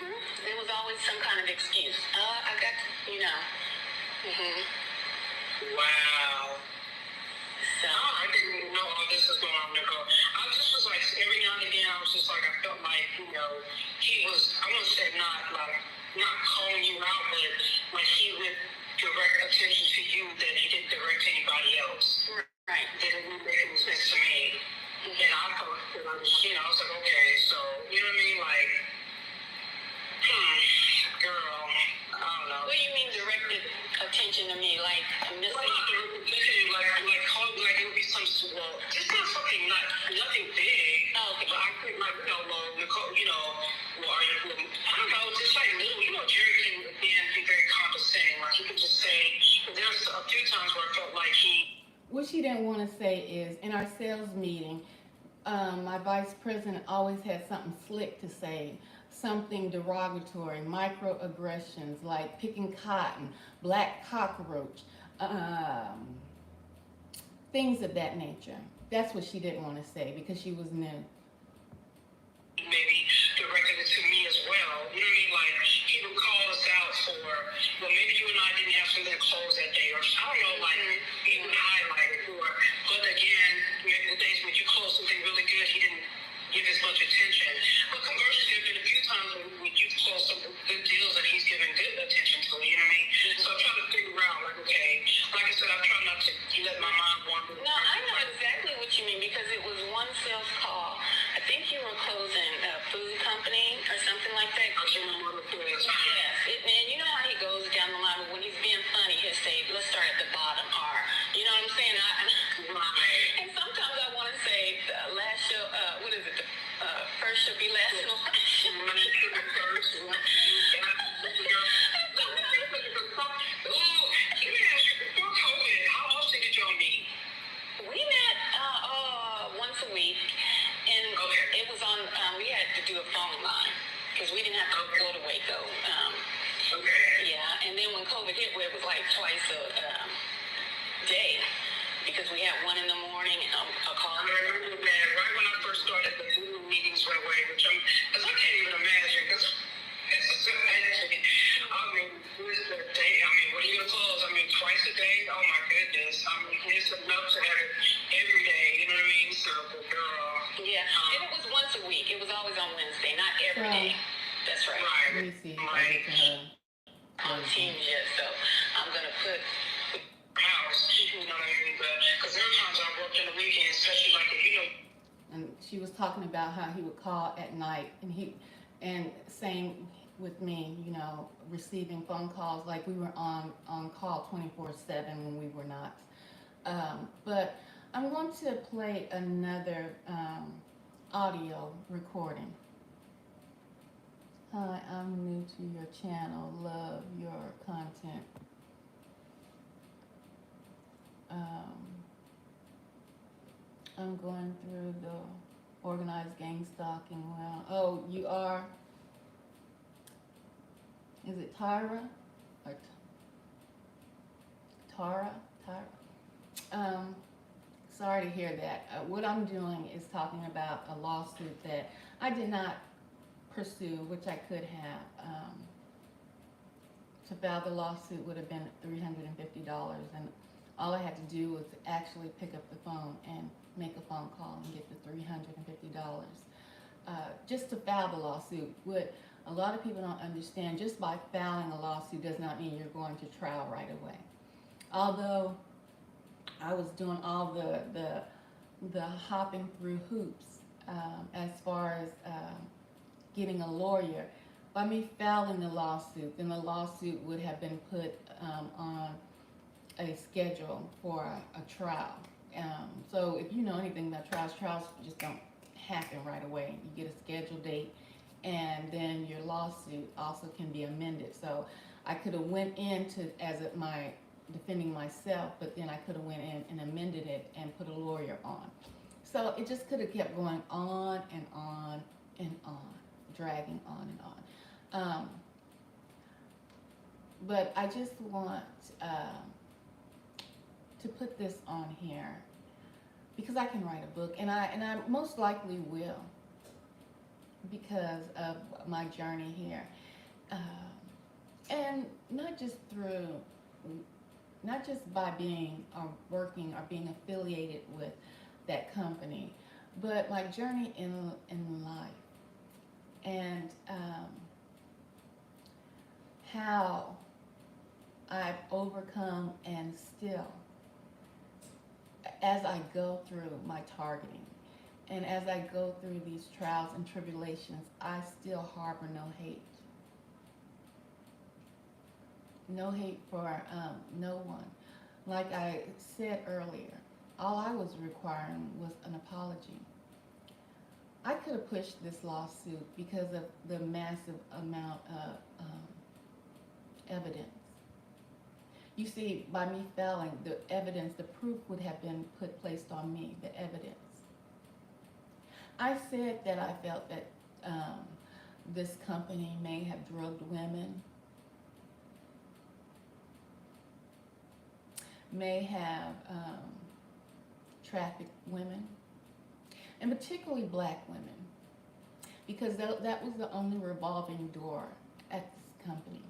There was always some kind of excuse. I got, Wow. So I didn't even know all this was going on, Nicole. I just was like, every now and again, I was just like, I felt like, he was, I wouldn't say not calling you out, but like he would direct attention to you that he didn't direct to anybody else. Right. That didn't make any sense to me. And I thought, I was like, okay, so, you know what I mean? Like, girl, I don't well, just not something, nothing big. Oh, okay. But I think, like, well, Nicole, well, are you, I don't know, just like little, Jerry can, again, be very condescending. Like, he could just say, there's a few times where I felt like what she didn't want to say is in our sales meeting, my vice president always had something slick to say, something derogatory, microaggressions like picking cotton, black cockroach, things of that nature. That's what she didn't want to say because she was new. maybe directed it to me as well. You know what I mean? Like, he would call us out for, well, maybe you and I didn't have something to close that day, or I don't know, like, he would highlight it. But again, maybe the days when you close something really good, he didn't give as much attention. But conversely, there have been a few times when you've closed some good deals that he's given good attention to, you know what I mean? So I'm trying to figure out, like, okay, like I said, I'm trying not to let my mind wander. No, I know exactly what you mean because it was one sales call. I think you were closing a food company or something like that. I can't remember what it was. Yes, and you know how he goes down the line, but when he's being funny, he'll say, let's start at the bottom, or, you know what I'm saying? And sometimes I want to say, the last show, what is it? The first should be last and last. How often did y'all meet? We met once a week, and Okay. it was on, we had to do a phone line, because we didn't have to go to Waco. Okay. Yeah, and then when COVID hit, where it was like twice a day, because we had one in the morning and a call. I remember that right when I first started, the Zoom meetings went away, because I can't even imagine, because it's just amazing. I mean, who's the day? I mean, what are you going to close? I mean, twice a day? Oh my goodness. I mean, it's enough to have it every day, you know what I mean? So, girl. Yeah, and it was once a week. It was always on Wednesday, not every day. That's right. Let me see if I get to her. On Teams yet, so I'm going to put House, you know what I mean? Because there are times I worked on the weekend, especially like if And she was talking about how he would call at night and saying with me, receiving phone calls like we were on call 24/7 when we were not. But I'm going to play another audio recording. Hi, I'm new to your channel. Love your content. I'm going through the organized gang stalking. Well, oh, you are. Is it Tyra or Tara? Sorry to hear that. What I'm doing is talking about a lawsuit that I did not pursue, which I could have. To file the lawsuit would have been $350, and all I had to do was actually pick up the phone and make a phone call and get the $350. Just to file the lawsuit. What a lot of people don't understand, just by filing a lawsuit does not mean you're going to trial right away. Although I was doing all the hopping through hoops as far as getting a lawyer. By me filing the lawsuit, then the lawsuit would have been put on a schedule for a trial. So if you know anything about trials just don't happen right away. You get a scheduled date, and then your lawsuit also can be amended. So I could have went into my defending myself, but then I could have went in and amended it and put a lawyer on. So it just could have kept going on and on and on, dragging on and on. But I just want to put this on here because I can write a book, and I most likely will because of my journey here, and not just by being or working or being affiliated with that company, but my journey in life, and how I've overcome and still, as I go through my targeting and as I go through these trials and tribulations, I still harbor no hate. No hate for no one. Like I said earlier, All I was requiring was an apology. I could have pushed this lawsuit because of the massive amount of evidence. You see, by me failing, the evidence, the proof would have been placed on me, the evidence. I said that I felt that this company may have drugged women, may have trafficked women, and particularly black women, because that was the only revolving door at this company.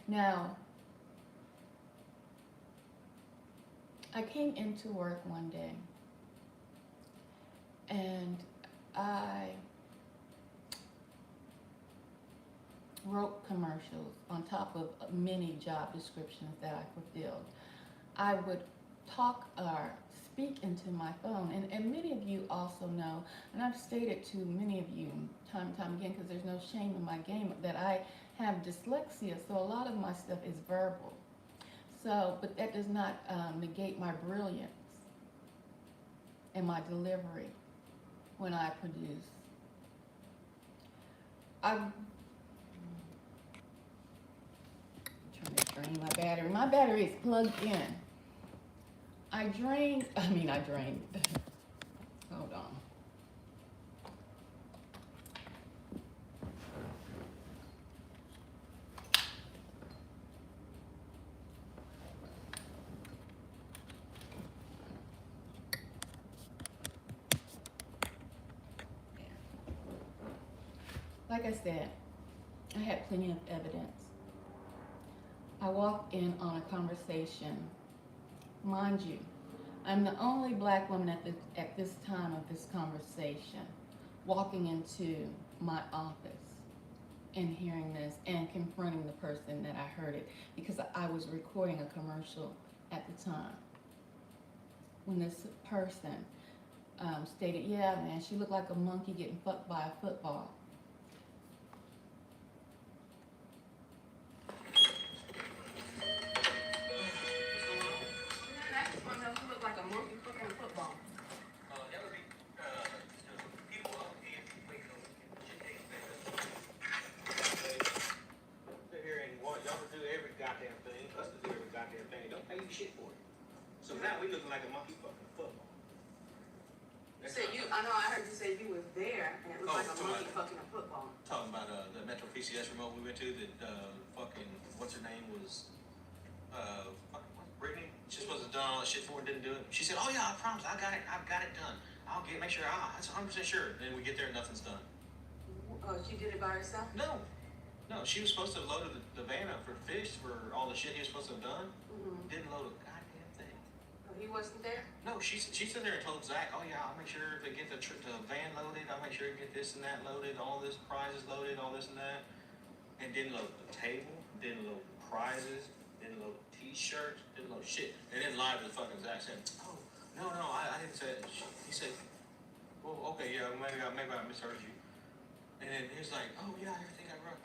Now, I came into work one day and I wrote commercials on top of many job descriptions that I fulfilled. I would talk or speak into my phone, and many of you also know, and I've stated to many of you time and time again, because there's no shame in my game, that I have dyslexia, so a lot of my stuff is verbal. So, but that does not negate my brilliance and my delivery when I produce. I'm trying to drain my battery. My battery is plugged in. I drained. Hold on. Like I said, I had plenty of evidence. I walked in on a conversation. Mind you, I'm the only black woman at this time of this conversation walking into my office and hearing this and confronting the person that I heard it, because I was recording a commercial at the time when this person stated, yeah, man, she looked like a monkey getting fucked by a football. Shit for it. So now we looking like a monkey fucking football. I know I heard you say you was there and it was like a monkey fucking a football. Talking about the Metro PCS remote we went to that fucking what's her name was Brittany. She was supposed to have done all that shit for it, didn't do it. She said, "Oh yeah, I promise, I've got it done. Make sure that's 100% sure." Then we get there and nothing's done. She did it by herself? No, she was supposed to have loaded the van up for fish for all the shit he was supposed to have done. Mm-hmm. Didn't load a goddamn thing. Oh, he wasn't there? No, she sat there and told Zach, "Oh yeah, I'll make sure to get the van loaded. I'll make sure to get this and that loaded. All this prizes loaded, all this and that." And didn't load the table, didn't load the prizes, didn't load T-shirts, didn't load shit. And then lied to the fucking Zach saying, "Oh no, I didn't say it." He said, "Well, okay, yeah, maybe I misheard you." And then he was like, "Oh yeah, everything I wrote."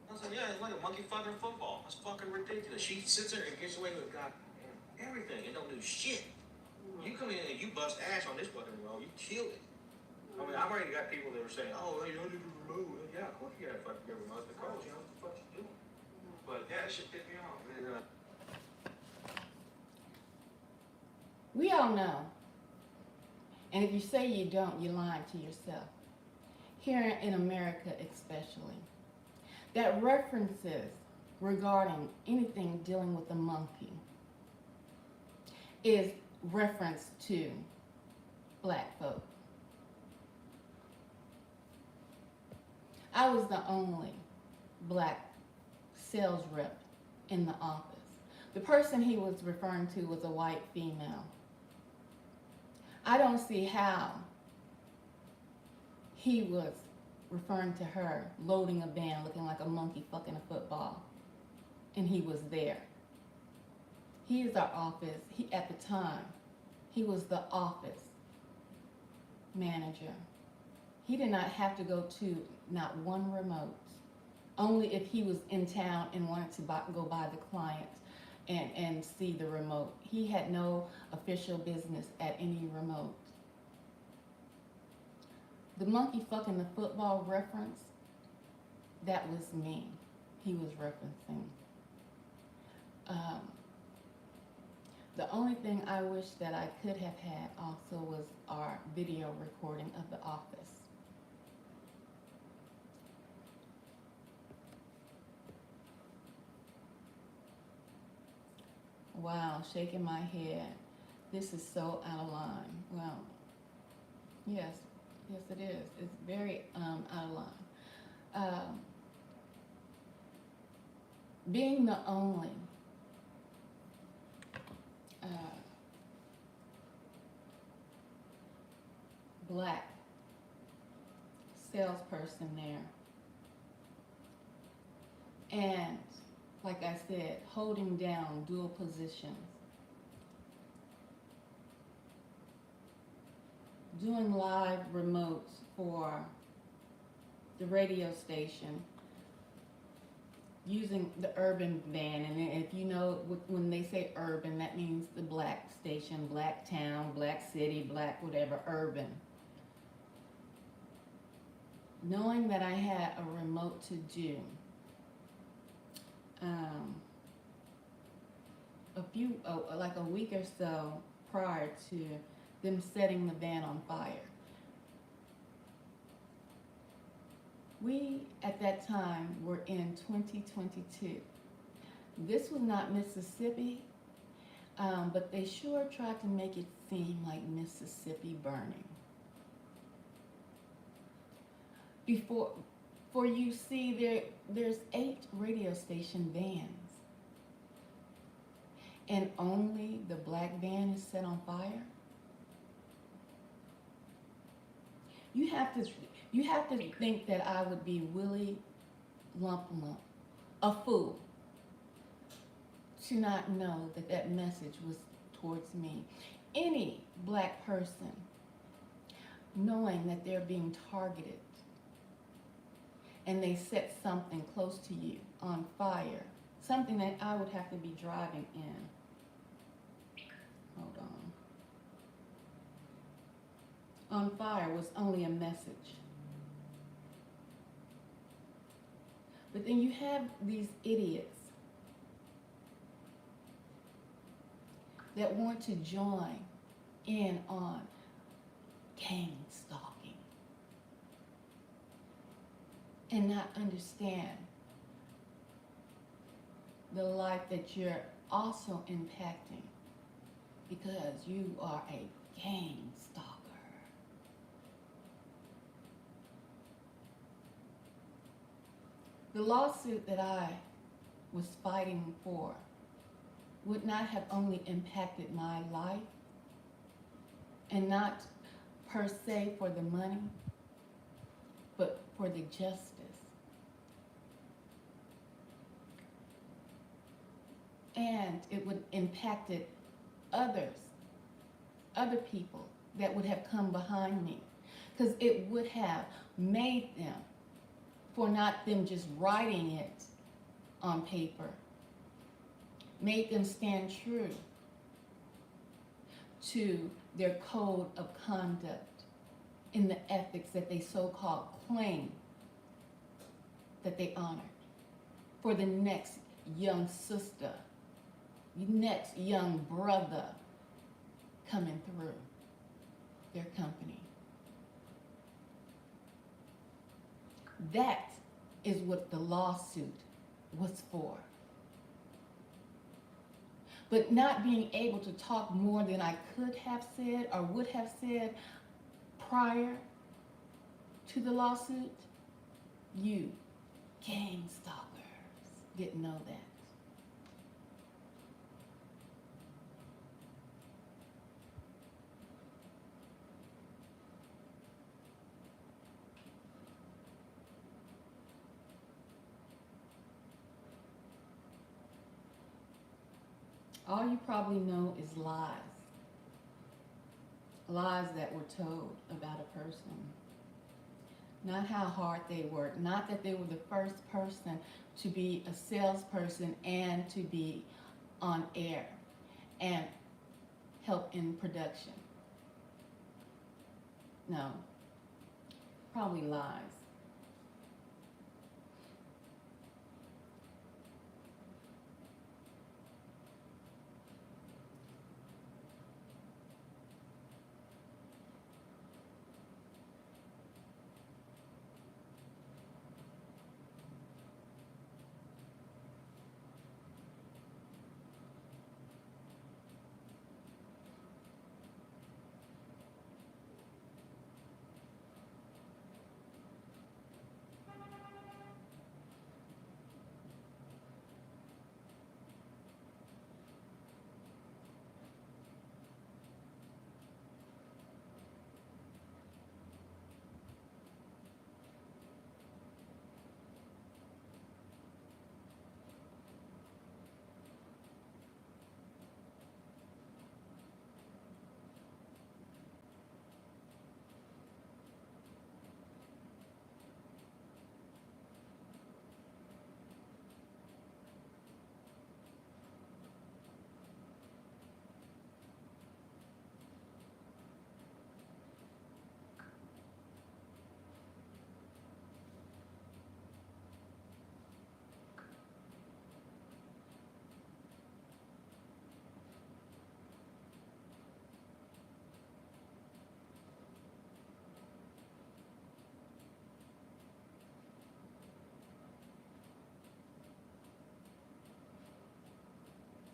I was like, "Yeah, it's like a monkey fucking football. That's fucking ridiculous." She sits there and gets away with goddamn everything and don't do shit. You come in and you bust ass on this fucking roll, you kill it. I mean, I've already got people that are saying, "Oh, you don't need to remote." Yeah, of course you gotta fucking get remote because you know what the fuck you doing. But yeah, that shit pissed me off. We all know, and if you say you don't, you're lying to yourself. Here in America especially, that references regarding anything dealing with a monkey is reference to black folk. I was the only black sales rep in the office. The person he was referring to was a white female. I don't see how he was referring to her loading a van looking like a monkey fucking a football, and he was there. He is our office. At the time, he was the office manager. He did not have to go to not one remote only if he was in town and wanted to go by the client and see the remote. He had no official business at any remote. The monkey fucking the football reference, that was me. He was referencing. The only thing I wish that I could have had also was our video recording of the office. Wow, shaking my head. This is so out of line. Well, yes, yes it is. It's very out of line. Being the only black salesperson there, and like I said, holding down dual positions, doing live remotes for the radio station, using the urban van. And if you know, when they say urban, that means the black station, black town, black city, black whatever, urban. Knowing that I had a remote to do, like a week or so prior to them setting the van on fire. We, at that time, were in 2022. This was not Mississippi, but they sure tried to make it seem like Mississippi burning. For you see, there's 8 radio station vans, and only the black van is set on fire. You have to think that I would be Willie Lump, a fool, to not know that that message was towards me. Any black person, knowing that they're being targeted, and they set something close to you on fire, something that I would have to be driving in. Hold on fire was only a message. But then you have these idiots that want to join in on gang stalking and not understand the life that you're also impacting because you are a gang stalker. The lawsuit that I was fighting for would not have only impacted my life, and not per se for the money, but for the justice. And it would impacted other people that would have come behind me, because it would have made them, for not them just writing it on paper, made them stand true to their code of conduct in the ethics that they so-called claim that they honored for the next young sister, next young brother coming through their company. That is what the lawsuit was for. But not being able to talk more than I could have said or would have said prior to the lawsuit, you gang stalkers didn't know that. All you probably know is lies. Lies that were told about a person. not how hard they worked, not that they were the first person to be a salesperson and to be on air and help in production. No, probably lies.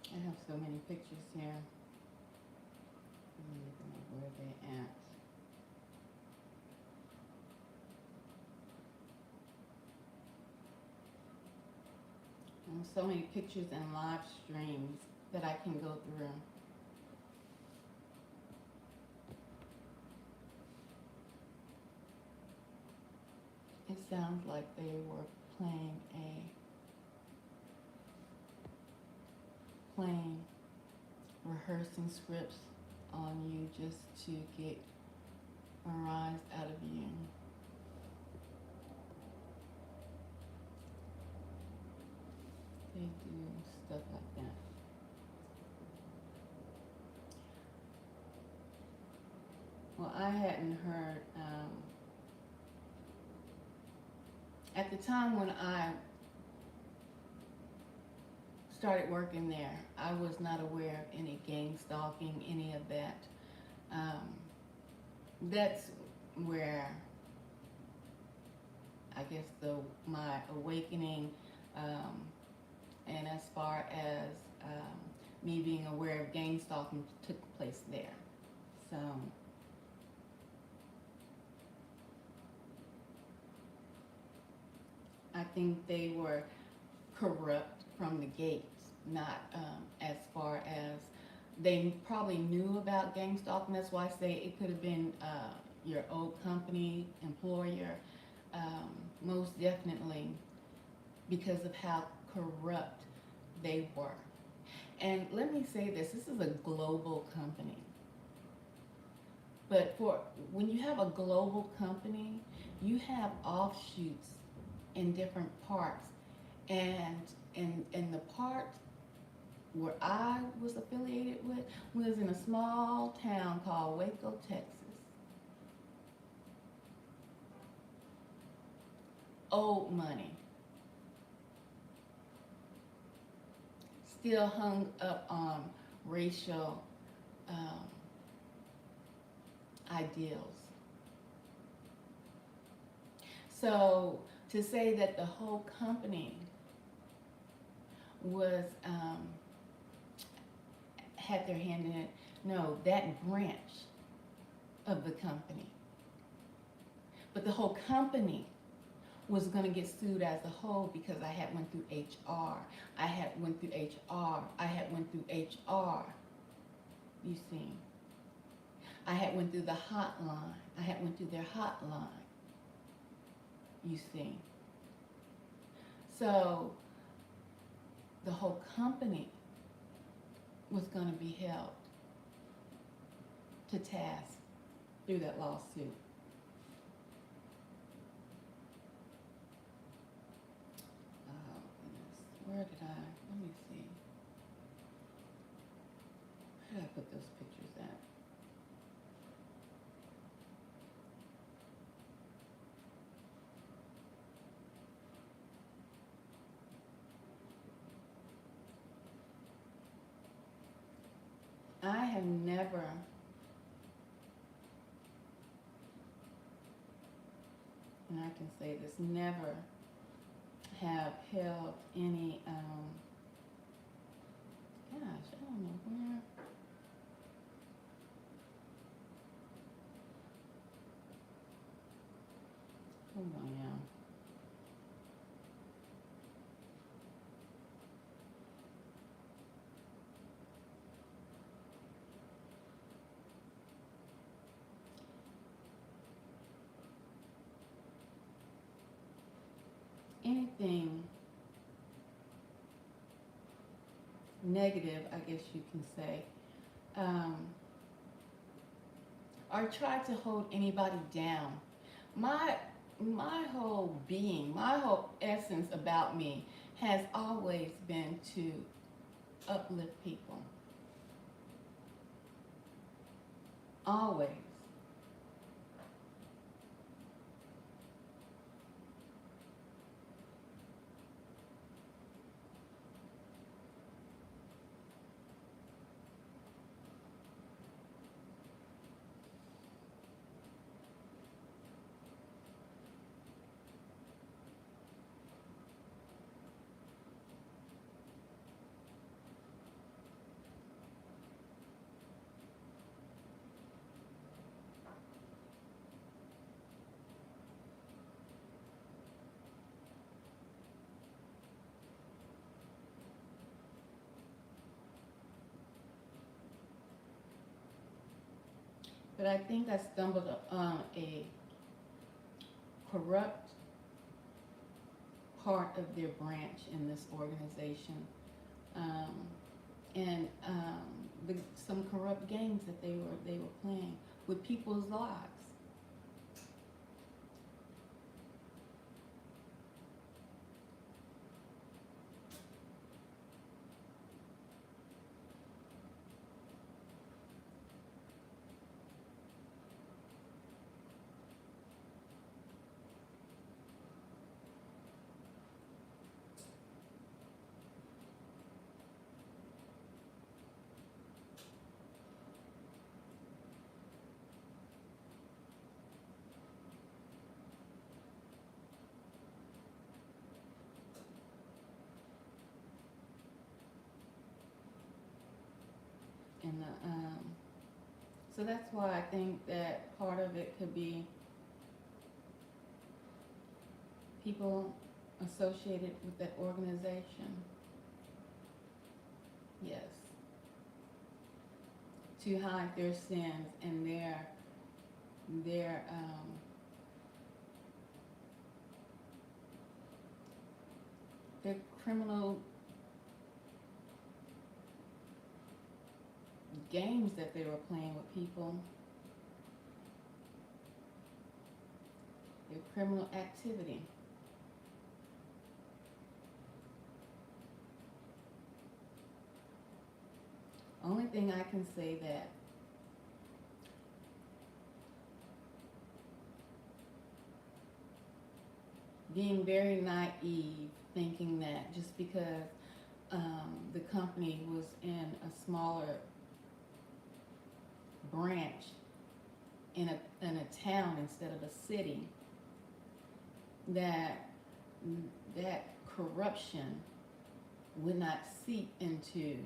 I have so many pictures here. Where are they at? So many pictures and live streams that I can go through. It sounds like they were playing rehearsing scripts on you just to get a rise out of you. They do stuff like that. Well, I hadn't heard, at the time when I started working there, I was not aware of any gang stalking, any of that. That's where I guess my awakening, and as far as me being aware of gang stalking took place there. So I think they were corrupt from the gates, not as far as they probably knew about gang stalking. That's why I say it could have been your old company, employer, most definitely, because of how corrupt they were. And let me say this is a global company. But when you have a global company, you have offshoots in different parts. And in the part where I was affiliated with was in a small town called Waco, Texas. Old money. Still hung up on racial ideals. So to say that the whole company was had their hand in it, no, that branch of the company. But the whole company was going to get sued as a whole because I had went through HR. I had went through HR. You see. I had went through the hotline. I had went through their hotline. You see. So the whole company was going to be held to task through that lawsuit. Where did I? Let me see. Where did I put those pictures at? I have never, and I can say this, never have held any, gosh, I don't know where. Hold on, y'all. Anything negative, I guess you can say, or try to hold anybody down. My whole being, my whole essence about me has always been to uplift people. Always. But I think I stumbled on a corrupt part of their branch in this organization, um, and some corrupt games that they were playing with people's lives. And so that's why I think that part of it could be people associated with that organization. Yes. To hide their sins and their criminal games that they were playing with people, their criminal activity. Only thing I can say that being very naive, thinking that just because the company was in a smaller branch in a town instead of a city, that corruption would not seep into,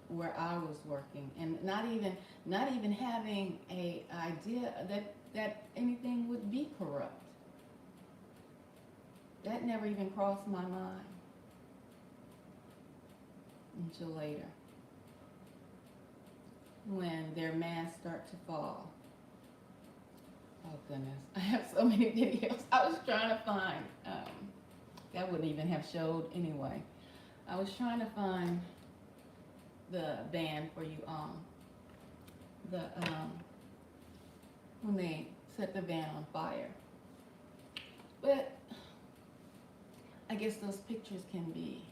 where I was working, and not even having a idea that anything would be corrupt. That never even crossed my mind until later, when their masks start to fall. Oh goodness, I have so many videos. I was trying to find, that wouldn't even have showed anyway. I was trying to find the band for you all. When they set the van on fire. But I guess those pictures can be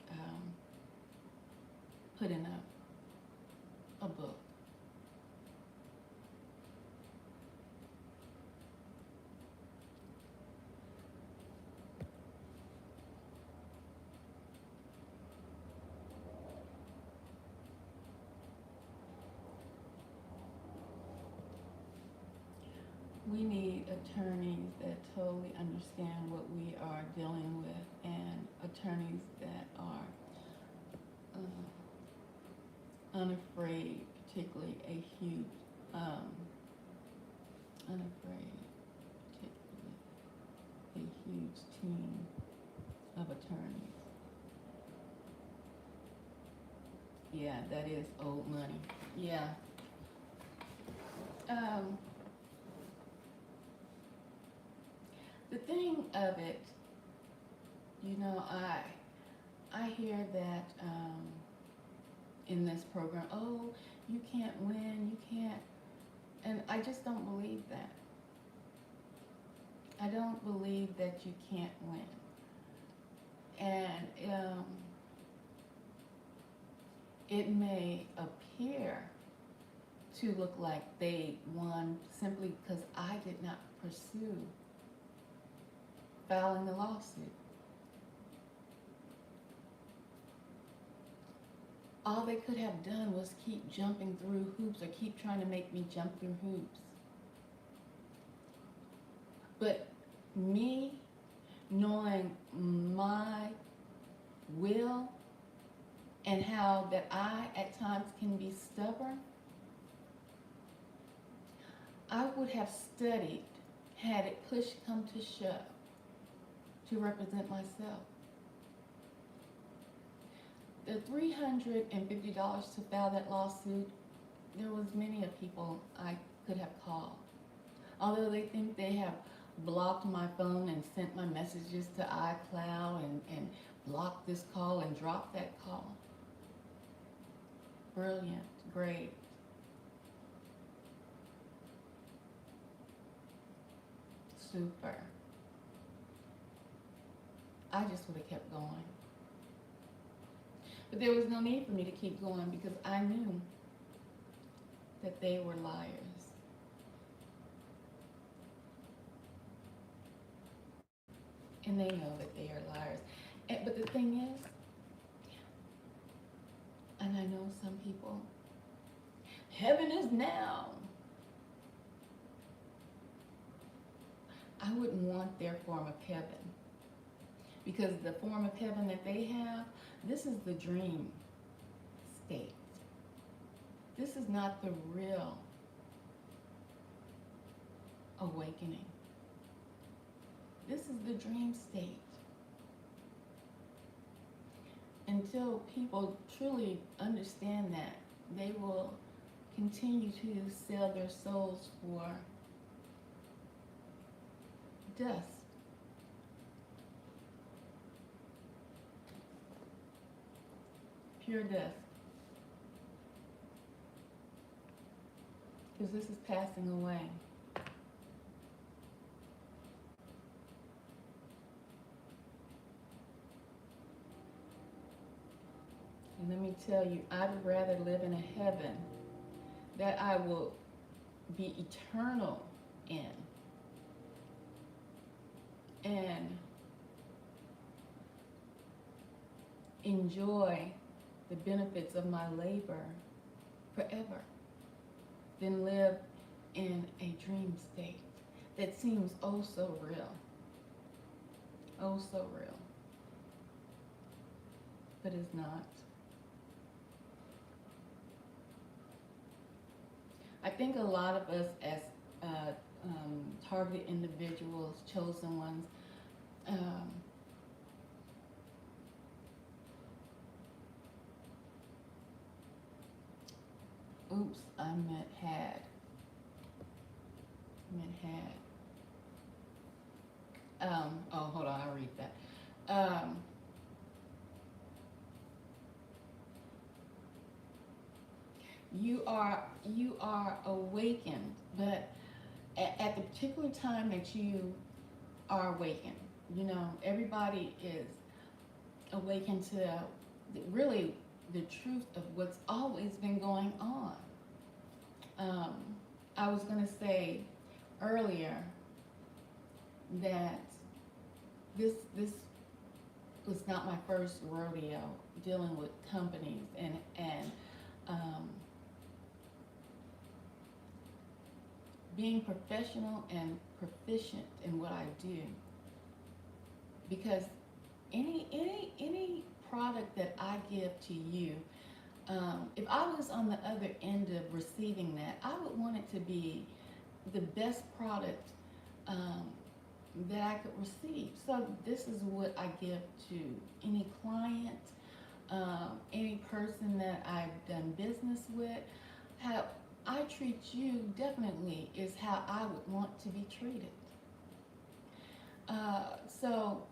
put in a book. We need attorneys that totally understand what we are dealing with, and attorneys that are unafraid, particularly a huge, unafraid, particularly a huge team of attorneys. Yeah, that is old money. Yeah. The thing of it, I hear that in this program, oh, you can't win, you can't, and I just don't believe that. I don't believe that you can't win. And it may appear to look like they won simply because I did not pursue filing the lawsuit. All they could have done was keep jumping through hoops or keep trying to make me jump through hoops. But me knowing my will and how that I at times can be stubborn, I would have studied had it push come to shove to represent myself. The $350 to file that lawsuit, there was many of people I could have called. Although they think they have blocked my phone and sent my messages to iCloud and blocked this call and dropped that call. Brilliant, great. Super. I just would have kept going. But there was no need for me to keep going because I knew that they were liars. And they know that they are liars. But the thing is, and I know some people, heaven is now. I wouldn't want their form of heaven. Because the form of heaven that they have, this is the dream state. This is not the real awakening. This is the dream state. Until people truly understand that, they will continue to sell their souls for dust. Pure dust. Because this is passing away. And let me tell you, I'd rather live in a heaven that I will be eternal in, and enjoy the benefits of my labor forever, than live in a dream state that seems oh so real. Oh so real. But it's not. I think a lot of us as targeted individuals, chosen ones, oops, I meant had. Oh, hold on, I'll read that. You are awakened, but at the particular time that you are awakened, everybody is awaken to really the truth of what's always been going on. I was going to say earlier that this was not my first rodeo dealing with companies and being professional and proficient in what I do, because any product that I give to you, if I was on the other end of receiving that, I would want it to be the best product that I could receive. So this is what I give to any client, any person that I've done business with. How I treat you definitely is how I would want to be treated. So